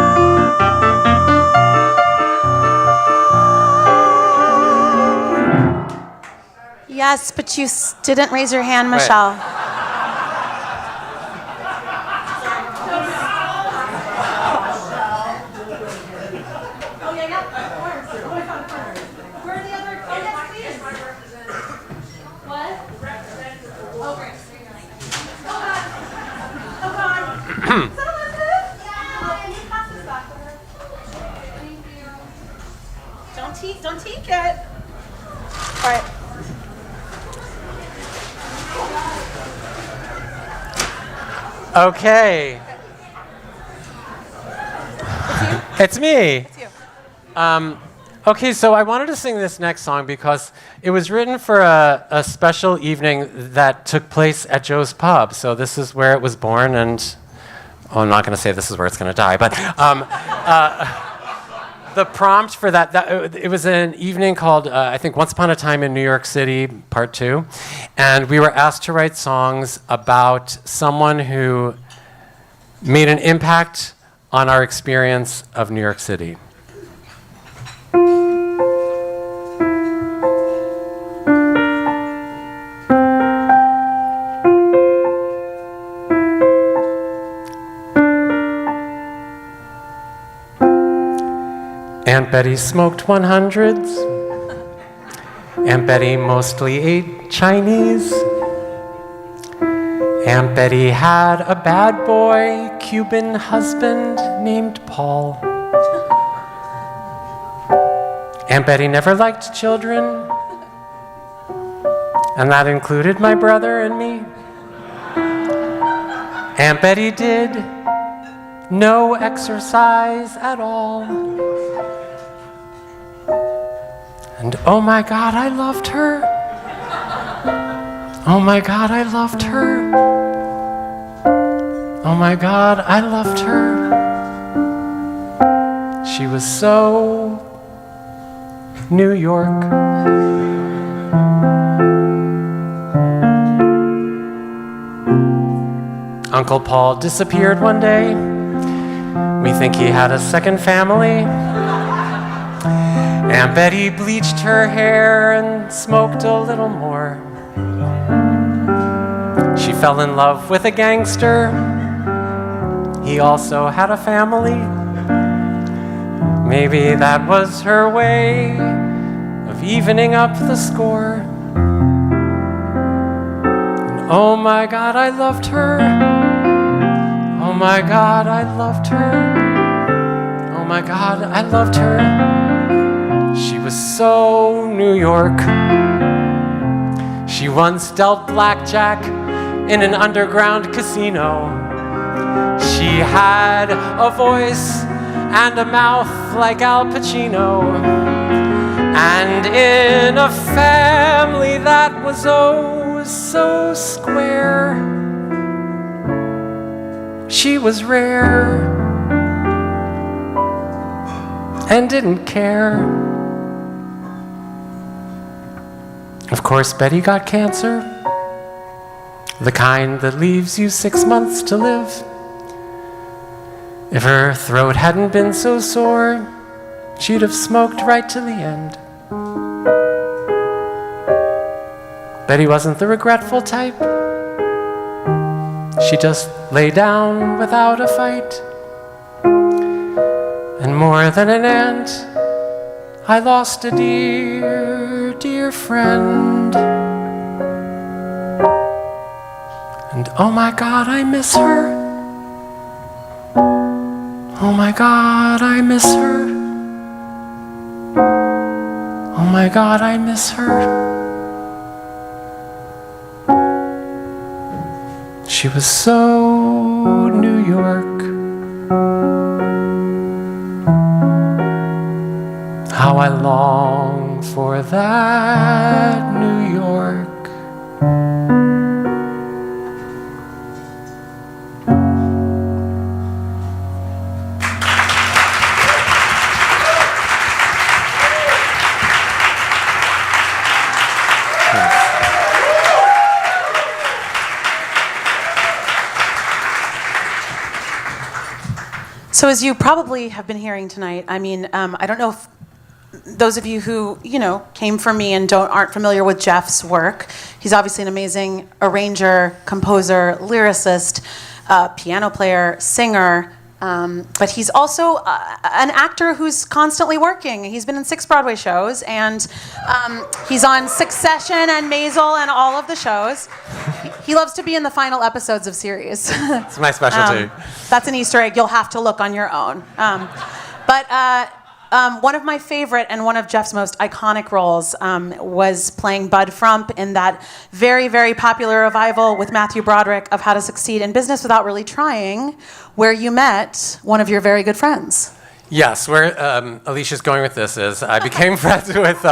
Yes, but you didn't raise your hand, Michelle. Don't take it. All right. Okay. It's me. It's you. Okay, so I wanted to sing this next song because it was written for a special evening that took place at Joe's Pub. So this is where it was born, and I'm not going to say this is where it's going to die, but the prompt for that it was an evening called, I think, Once Upon a Time in New York City, Part 2. And we were asked to write songs about someone who made an impact on our experience of New York City. Aunt Betty smoked 100s. Aunt Betty mostly ate Chinese. Aunt Betty had a bad boy Cuban husband named Paul. Aunt Betty never liked children, and that included my brother and me. Aunt Betty did no exercise at all. And oh my God, I loved her. Oh my God, I loved her. Oh my God, I loved her. She was so New York. Uncle Paul disappeared one day. We think he had a second family. Aunt Betty bleached her hair and smoked a little more. She fell in love with a gangster. He also had a family. Maybe that was her way of evening up the score. And oh my God, I loved her. Oh my God, I loved her. Oh my God, I loved her. She was so New York. She once dealt blackjack in an underground casino. She had a voice and a mouth like Al Pacino. And in a family that was oh so square, she was rare and didn't care. Of course, Betty got cancer, the kind that leaves you 6 months to live. If her throat hadn't been so sore, she'd have smoked right to the end. Betty wasn't the regretful type. She just lay down without a fight. And more than an aunt, I lost a dear, dear friend. And oh my God, I miss her. Oh my God, I miss her. Oh my God, I miss her. She was so New York. How I long for that New York. So as you probably have been hearing tonight, I mean, I don't know if those of you who, came from me and aren't familiar with Jeff's work, he's obviously an amazing arranger, composer, lyricist, piano player, singer, but he's also an actor who's constantly working. He's been in 6 Broadway shows, and he's on Succession and Maisel and all of the shows. He loves to be in the final episodes of series. It's my specialty. That's an Easter egg you'll have to look on your own. But one of my favorite and one of Jeff's most iconic roles was playing Bud Frump in that very, very popular revival with Matthew Broderick of How to Succeed in Business Without Really Trying, where you met one of your very good friends. Yes, where Alysha's going with this is I became friends with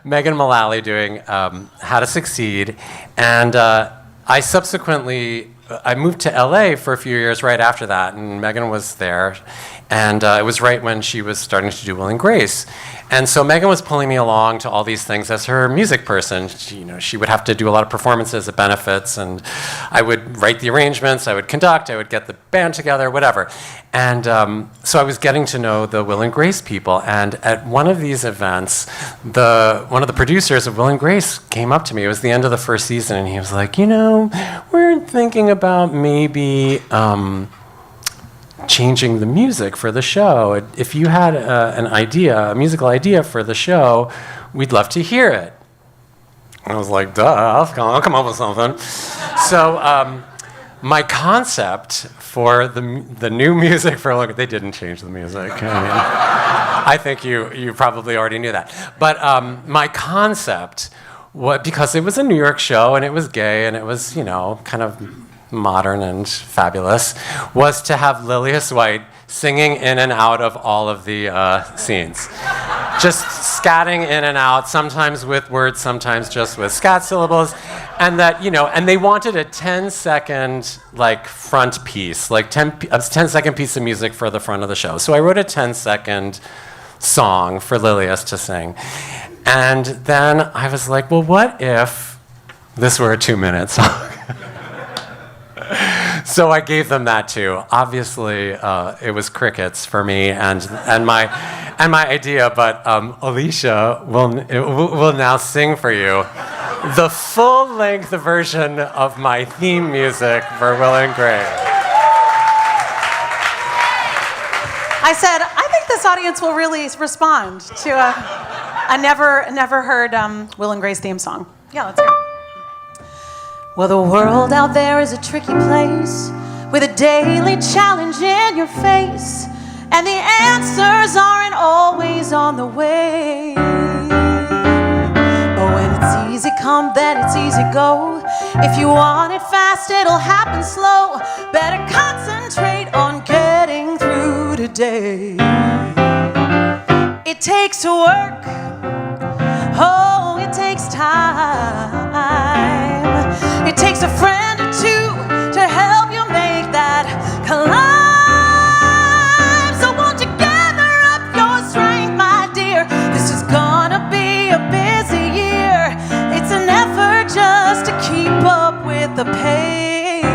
Megan Mullally doing How to Succeed, and I subsequently I moved to LA for a few years right after that, and Megan was there, and it was right when she was starting to do Will and Grace. And so Megan was pulling me along to all these things as her music person. She would have to do a lot of performances at benefits, and I would write the arrangements, I would conduct, I would get the band together, whatever. And so I was getting to know the Will and Grace people. And at one of these events, one of the producers of Will and Grace came up to me. It was the end of the first season, and he was like, we're thinking about maybe changing the music for the show. If you had a musical idea for the show, we'd love to hear it. I was like, duh, I'll come up with something. So my concept for the new music for they didn't change the music. I think you probably already knew that. But my concept, because it was a New York show and it was gay and it was, kind of modern and fabulous, was to have Lilias White singing in and out of all of the scenes. Just scatting in and out, sometimes with words, sometimes just with scat syllables. And that, and they wanted a 10-second front piece, a 10-second piece of music for the front of the show. So I wrote a 10-second song for Lilias to sing. And then I was like, well, what if this were a 2-minute song? So I gave them that too. Obviously, it was crickets for me and my idea. But Alysha will now sing for you the full-length version of my theme music for Will and Grace. I said, I think this audience will really respond to a never heard Will and Grace theme song. Yeah, let's hear it. Well, the world out there is a tricky place with a daily challenge in your face, and the answers aren't always on the way. But when it's easy come, then it's easy go. If you want it fast, it'll happen slow. Better concentrate on getting through today. It takes work, oh, it takes time. It takes a friend or two to help you make that climb. So won't you gather up your strength, my dear? This is gonna be a busy year. It's an effort just to keep up with the pace,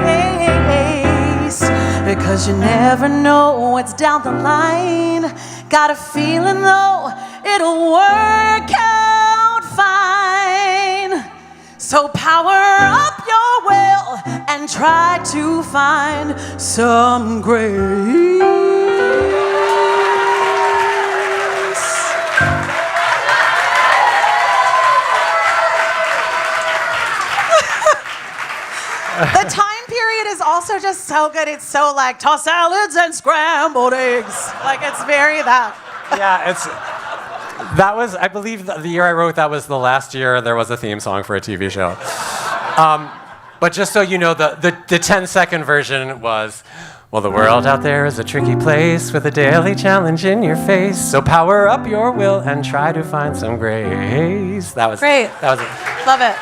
because you never know what's down the line. Got a feeling though it'll work out fine. So power up your will and try to find some grace. The time period is also just so good. It's so tossed salads and scrambled eggs. It's very that. Yeah, that was, I believe, the year I wrote that was the last year there was a theme song for a TV show. But just so you know, the 10-second version was, well, the world out there is a tricky place with a daily challenge in your face. So power up your will and try to find some grace. That was great. That was it. Love it.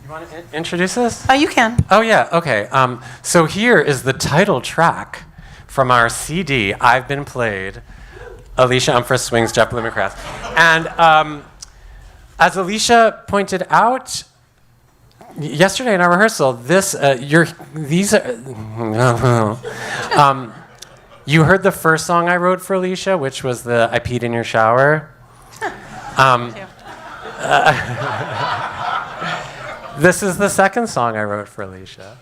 You want to introduce this? Oh, you can. Oh, yeah, okay. So here is the title track from our CD, I've Been Played. Alysha Umphress swings Jeff Blumenkrantz. And as Alysha pointed out yesterday in our rehearsal, you heard the first song I wrote for Alysha, which was the I Peed in Your Shower. This is the second song I wrote for Alysha.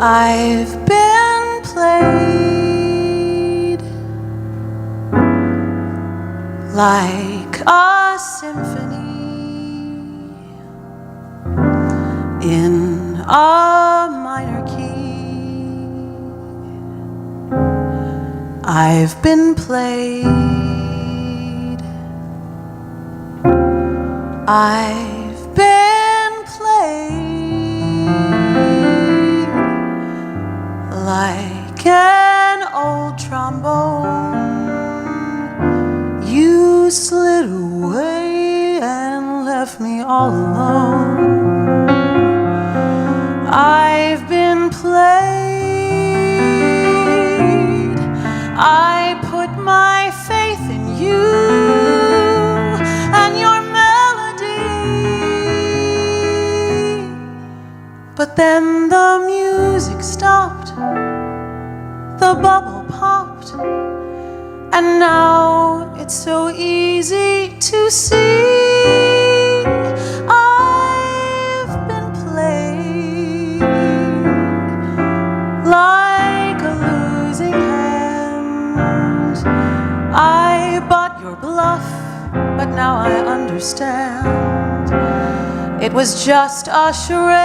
I've been played like a symphony in a minor key. I've been played. I've been played like an old trombone. You slid away and left me all alone. I've been played. I put my faith in you and your melody. But then the music stopped, the bubble popped, and now it's so easy to see. I've been played like a losing hand. I bought your bluff, but now I understand. It was just a charade.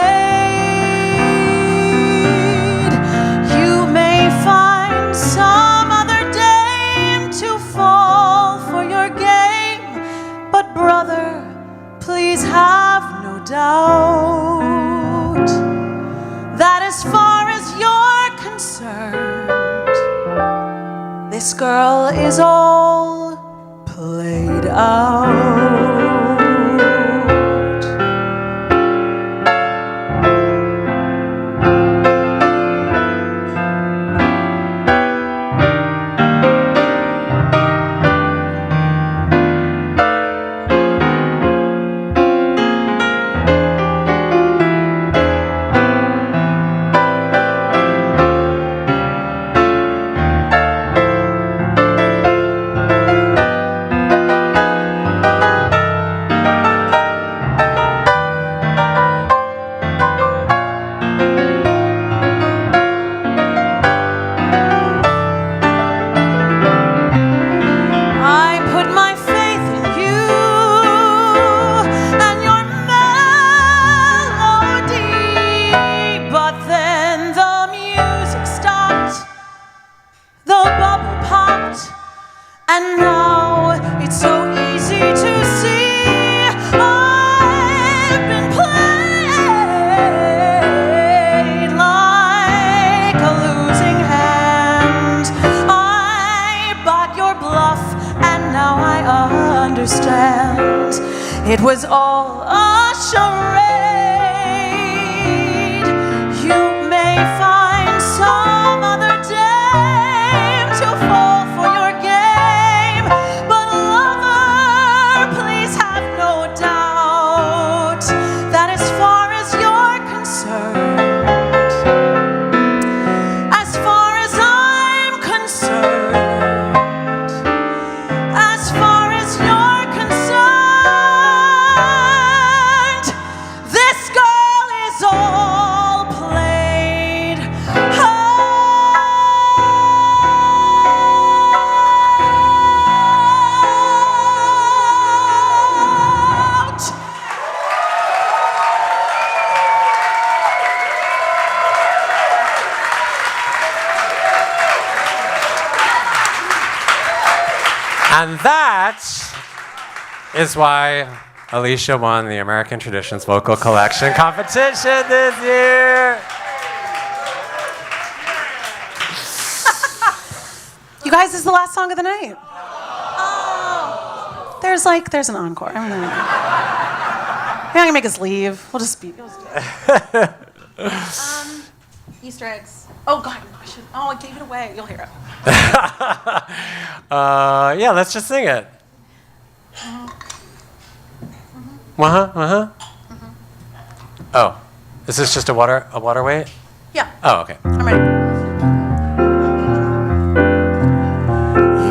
You may find some other dame to fall for your game, but brother, please have no doubt that as far as you're concerned, this girl is all played out. It was all a charade. You may find some other dame to fall for your game, but lover, please have no doubt that as far as you're concerned, as far as I'm concerned, as far as you're concerned, this girl is all played out. And that is why Alysha won the American Traditions Vocal Collection competition this year. You guys, this is the last song of the night. Oh. There's an encore. I'm not gonna make us leave. We'll just be. Easter eggs. Oh God, I gave it away. You'll hear it. Yeah, let's just sing it. Oh, is this just a water weight? Yeah. Oh, okay. I'm ready.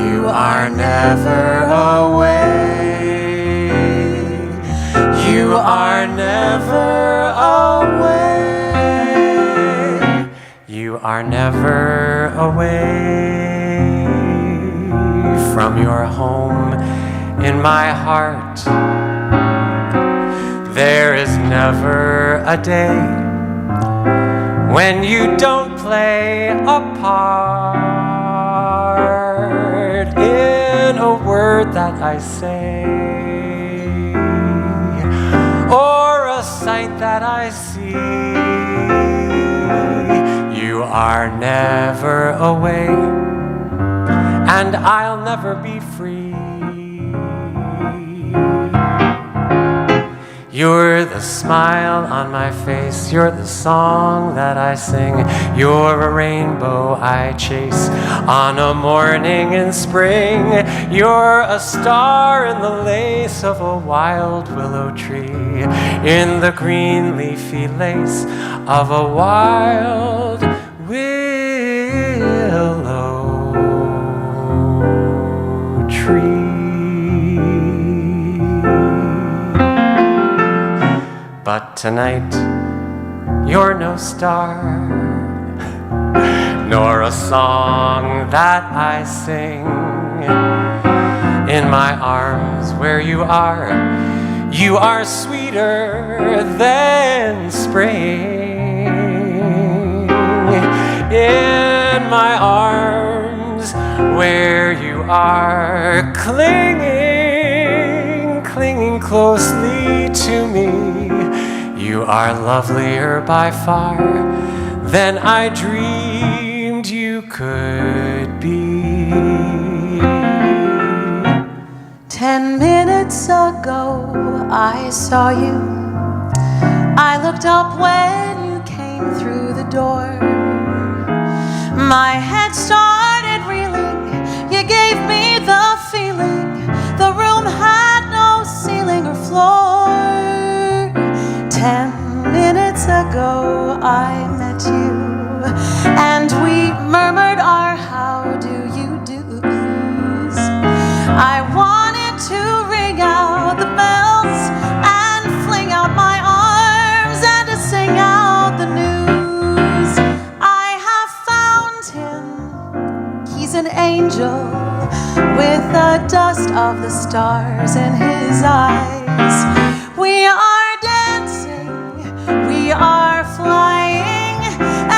You are never away. You are never away. You are never away from your home in my heart. There is never a day when you don't play a part. word that I say, or a sight that I see. You are never away, and I'll never be free. You're the smile on my face, you're the song that I sing, you're a rainbow I chase on a morning in spring. You're a star in the lace of a wild willow tree, in the green leafy lace of a wild willow tree. But tonight, you're no star, nor a song that I sing. In my arms where you are sweeter than spring. In my arms where you are clinging closely to me. You are lovelier by far than I dreamed you could be. 10 minutes ago, I saw you. I looked up when you came through the door. My head started reeling. You gave me the feeling the room had no ceiling or floor. 10 minutes ago I met you, and we murmured our how do you do's. I wanted to ring out the bells and fling out my arms and to sing out the news. I have found him, he's an angel with the dust of the stars in his eyes. We are dancing, we are flying,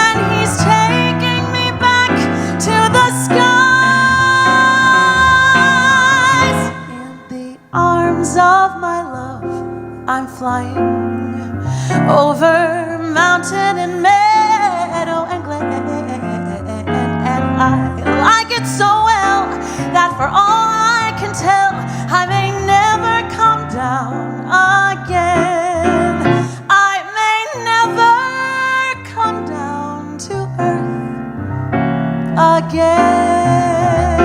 and he's taking me back to the skies. In the arms of my love, I'm flying over mountain and meadow and glen, and I like it so well that for all I can tell, I may never come down again. I may never come down to earth again.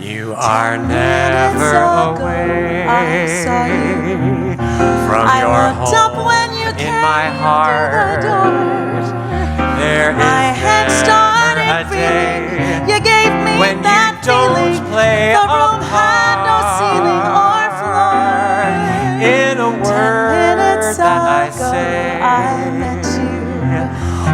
You are never away from your home in my heart. There is never a day you gave me when that you don't feeling. play The a room had no ceiling or floor. In a 10 word minutes that I ago, say, I met you,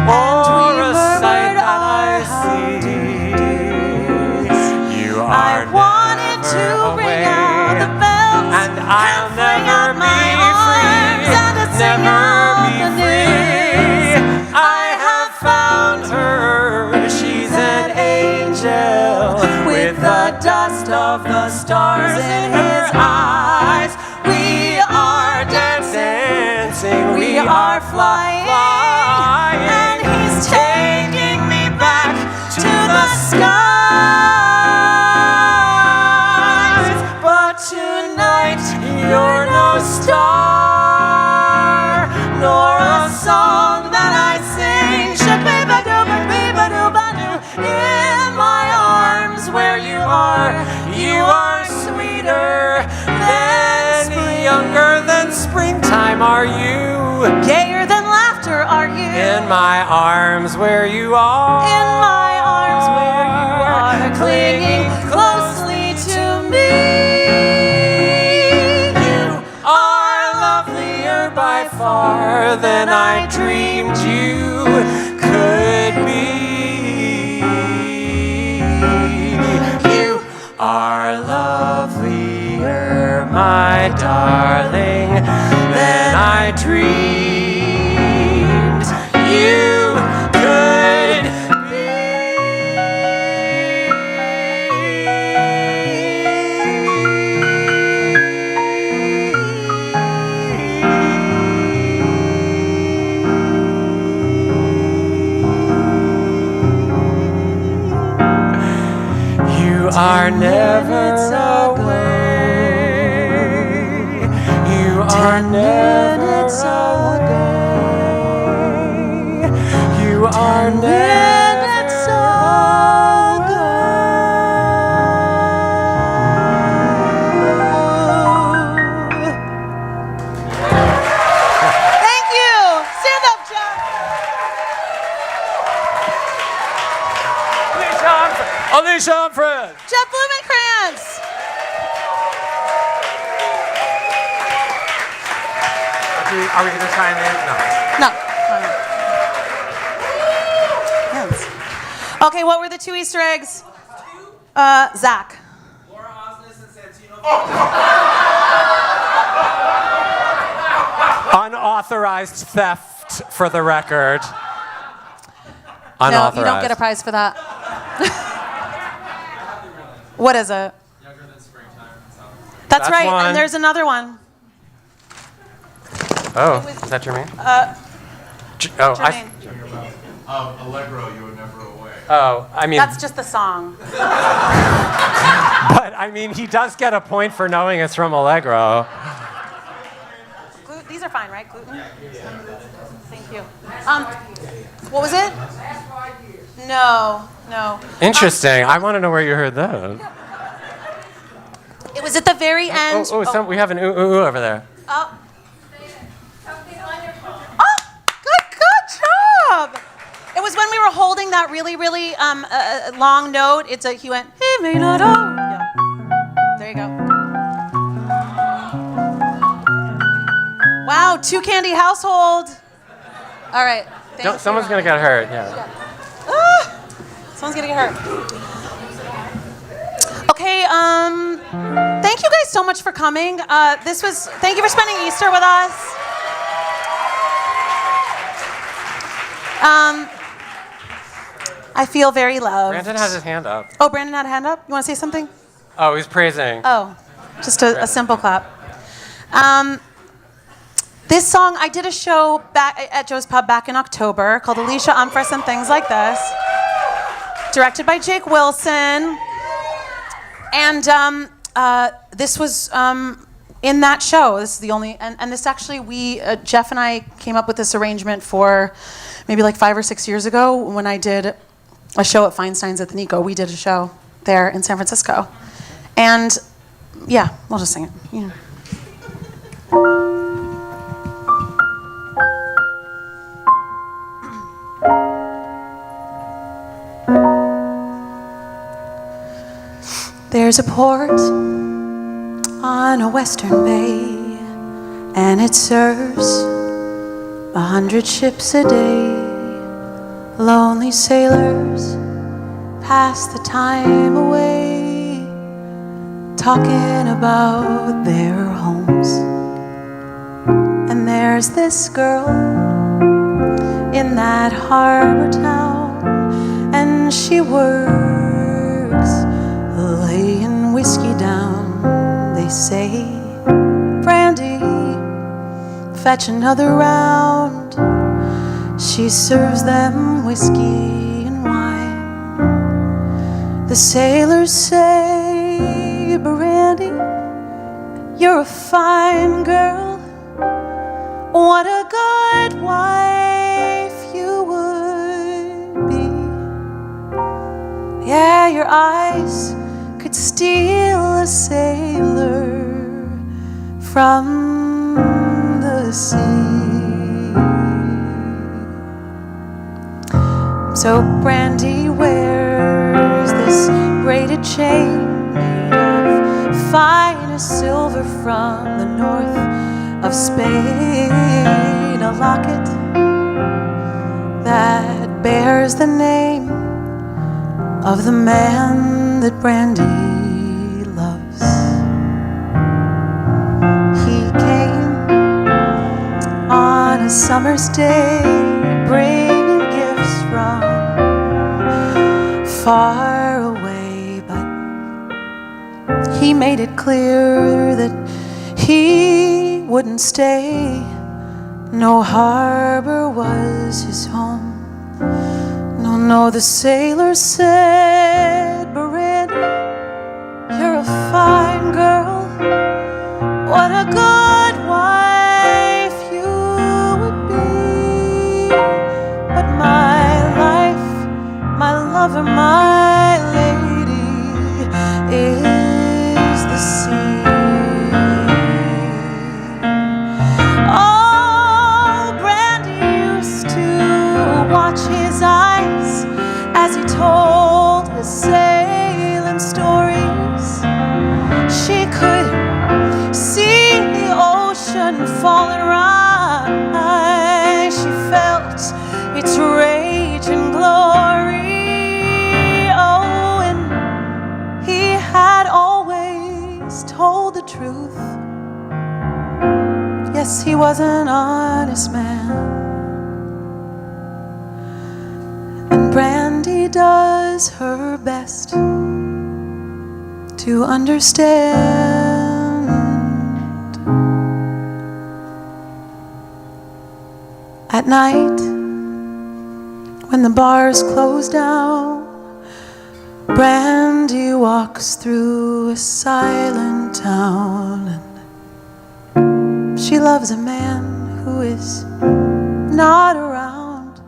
or and we a sight murmured that I our see. how-do-do's. You I are wanted to never ring away, out the bells and I'll fling never out my be arms and to free, sing never out be the free. news. I have found her, she's an angel with the dust of the stars in her eyes. We are dancing, we are flying, and he's taking me back to the skies. But tonight you're no star, nor a song that I sing. Shabba-ba-doo-ba-doo-ba-doo-ba-doo. In my arms where you are sweeter than younger than springtime are you. Gayer than laughter are you. In my arms where you are. In my arms where you are, clinging closely to me. You are lovelier by far than I dreamed you could be. You are lovelier, my darling, than I dreamed you could be. are never away. You are never away. You are never away. Thank you. Stand up, Jeff. Alysha Umphress. Jeff Blumenkrantz. Are we going to try and name? No. Yes. Okay, what were the 2 Easter eggs? Zach. Unauthorized theft, for the record. No, Unauthorized. you don't get a prize for that. What is it? That's right, one. and there's another one. Oh, is that Jermaine? Jermaine. Allegro, you were never away. Oh, I mean, That's just the song. but I mean, he does get a point for knowing it's from Allegro. These are fine, right? Gluten? Thank you. What was it? No. Interesting. I want to know where you heard that. It was at the very end. We have an ooh over there. Oh, good job. It was when we were holding that really long note. He went, he may not own. Yeah. There you go. Wow, 2 candy household. All right. Someone's going to get hurt. Yeah. Someone's gonna get hurt. Okay, thank you guys so much for coming. Thank you for spending Easter with us. I feel very loved. Brandon has his hand up. Oh, Brandon had a hand up? You wanna say something? Oh, he's praising. Oh, just a simple clap. This song, I did a show back at Joe's Pub back in October called Alysha Umphress and Things Like This, directed by Jake Wilson. And this was in that show. This is the only, and this actually, Jeff and I came up with this arrangement for maybe like 5 or 6 years ago when I did a show at Feinstein's at the Nico. We did a show there in San Francisco. And yeah, we'll just sing it. Yeah. There's a port on a western bay, and it serves 100 ships a day. Lonely sailors pass the time away, talking about their homes. And there's this girl in that harbor town, and she works laying whiskey down. They say, Brandy, fetch another round. She serves them whiskey and wine. The sailors say, Brandy, you're a fine girl. What a good wife you would be. Yeah, your eyes could steal a sailor from the sea. So Brandy wears this braided chain made of finest silver from the north of Spain, a locket that bears the name of the man that Brandy loves. He came on a summer's day, bringing gifts from far away, but he made it clear that he wouldn't stay. No harbor was his home. No, the sailor said, Brandy, lover, my lady, is the sea. Oh, Brandy used to watch his eyes as he told his sailing stories. She could see the ocean fall and rise. She felt its rage and glory. Oh, and he had always told the truth. Yes, he was an honest man. And Brandy does her best to understand. At night, when the bars close down, Brandy walks through a silent town, and she loves a man who is not around.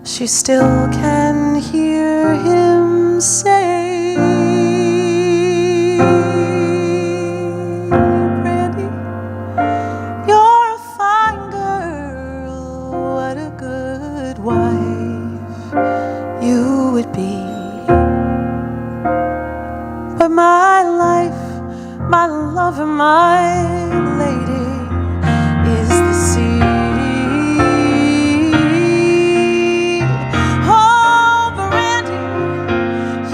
She still can hear him say, Brandy, you're a fine girl, what a good wife you would be. But my life, my lover, my lady is the sea. Oh, Brandy,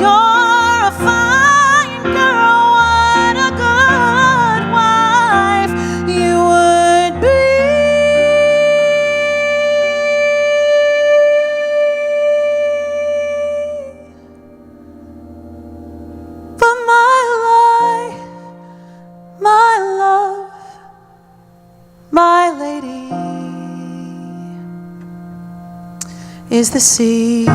you're a fine girl, what a good wife you would be. But my life, my love, my lady is the sea.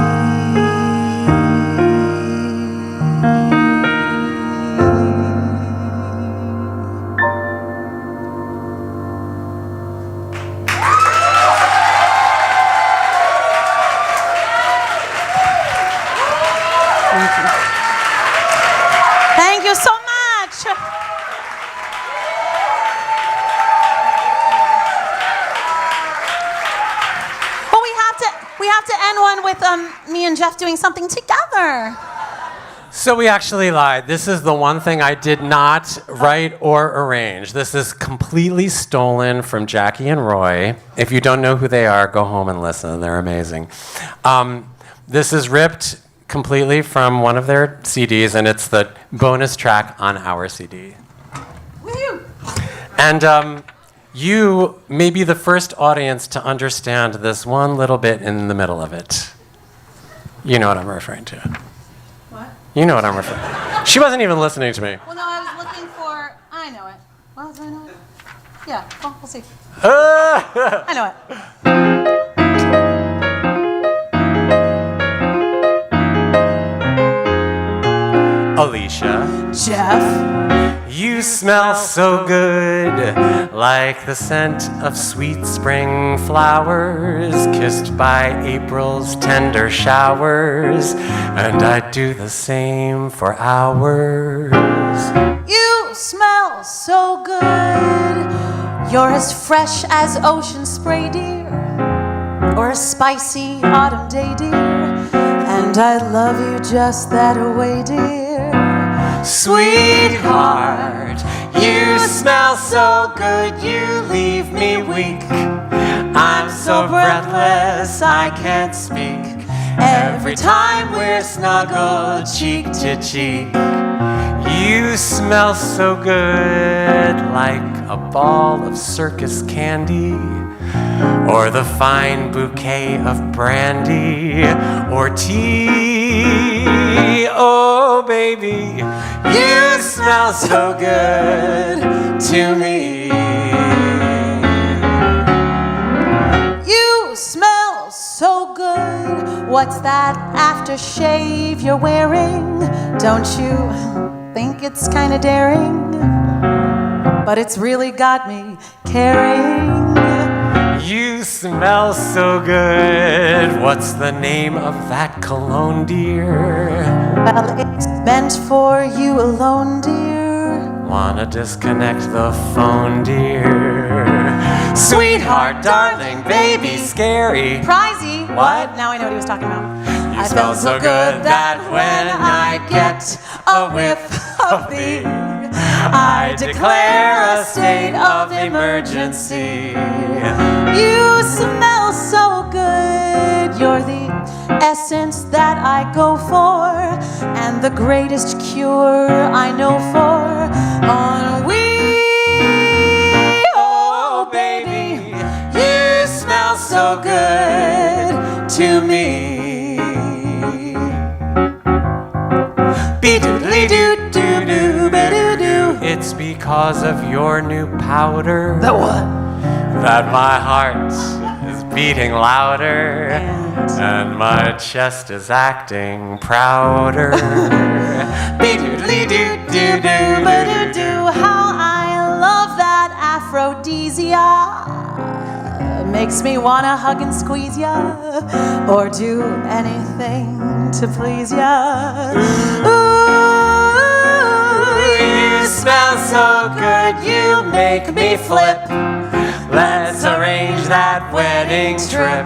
Thank you so much. Well, we have to end one with me and Jeff doing something together. So we actually lied. This is the one thing I did not write or arrange. This is completely stolen from Jackie and Roy. If you don't know who they are, go home and listen. They're amazing. This is ripped completely from one of their CDs, and it's the bonus track on our CD. Woo! And you may be the first audience to understand this one little bit in the middle of it. You know what I'm referring to. What? You know what I'm referring to. She wasn't even listening to me. Well, no, I was looking for. I know it. Well, do I know it? Yeah. Well, we'll see. I know it. Alysha, Jeff. you smell so good, like the scent of sweet spring flowers, kissed by April's tender showers, and I'd do the same for hours. You smell so good. You're as fresh as ocean spray, dear, or a spicy autumn day, dear, and I love you just that way, dear. Sweetheart, you smell so good, you leave me weak. I'm so breathless, I can't speak. Every time we're snuggled cheek to cheek, you smell so good, like a ball of circus candy, or the fine bouquet of brandy or tea. Oh, baby, you smell so good to me. You smell so good. What's that aftershave you're wearing? Don't you think it's kind of daring? But it's really got me caring. You smell so good. What's the name of that cologne, dear? Well, it's meant for you alone, dear. Wanna disconnect the phone, dear? Sweetheart, darling, baby, scary. Pricey. What? Now I know what he was talking about. You smell so good that when I get a whiff of thee, I declare a state of emergency. You smell so good. You're the essence that I go for, and the greatest cure I know for ennui. Oh, baby, you smell so good to me. Be-doodly-doo-doo-doo, ba-doo-doo. It's because of your new powder The what? that my heart is beating louder and my chest is acting prouder. Be-doodly-doo-doo-doo, ba-doo-doo. How I love that aphrodisiac. Makes me wanna hug and squeeze ya, or do anything to please ya. Ooh, you smell so good, you make me flip. Let's arrange that wedding trip.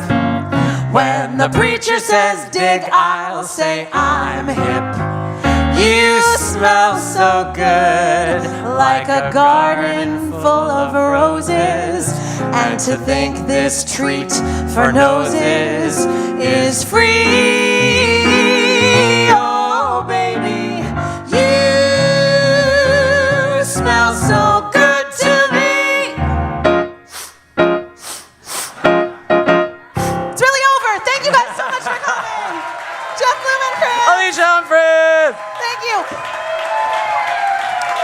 When the preacher says dig, I'll say I'm hip. You smell so good, Like a garden full of roses, and to think this treat for noses is free. Oh, baby, you smell so good to me. It's really over. Thank you guys so much for coming. Jeff Blumenkrantz. Alysha Umphress! Thank you.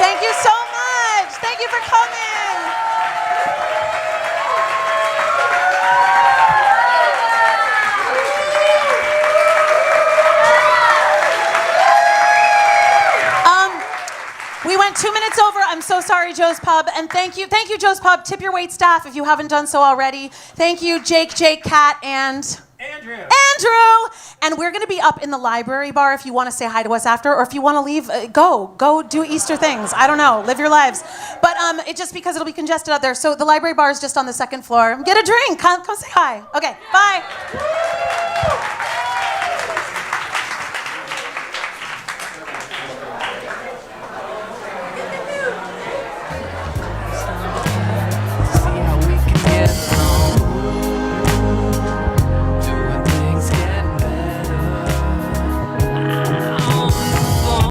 Thank you so much. Thank you for coming. We went 2 minutes over. I'm so sorry, Joe's Pub. And thank you, Joe's Pub. Tip your wait staff if you haven't done so already. Thank you, Jake, Kat, and Andrew. And we're going to be up in the library bar if you want to say hi to us after, or if you want to leave, go do Easter things. I don't know, live your lives. But it's just because it'll be congested out there. So the library bar is just on the second floor. Get a drink. Come say hi. Okay, bye.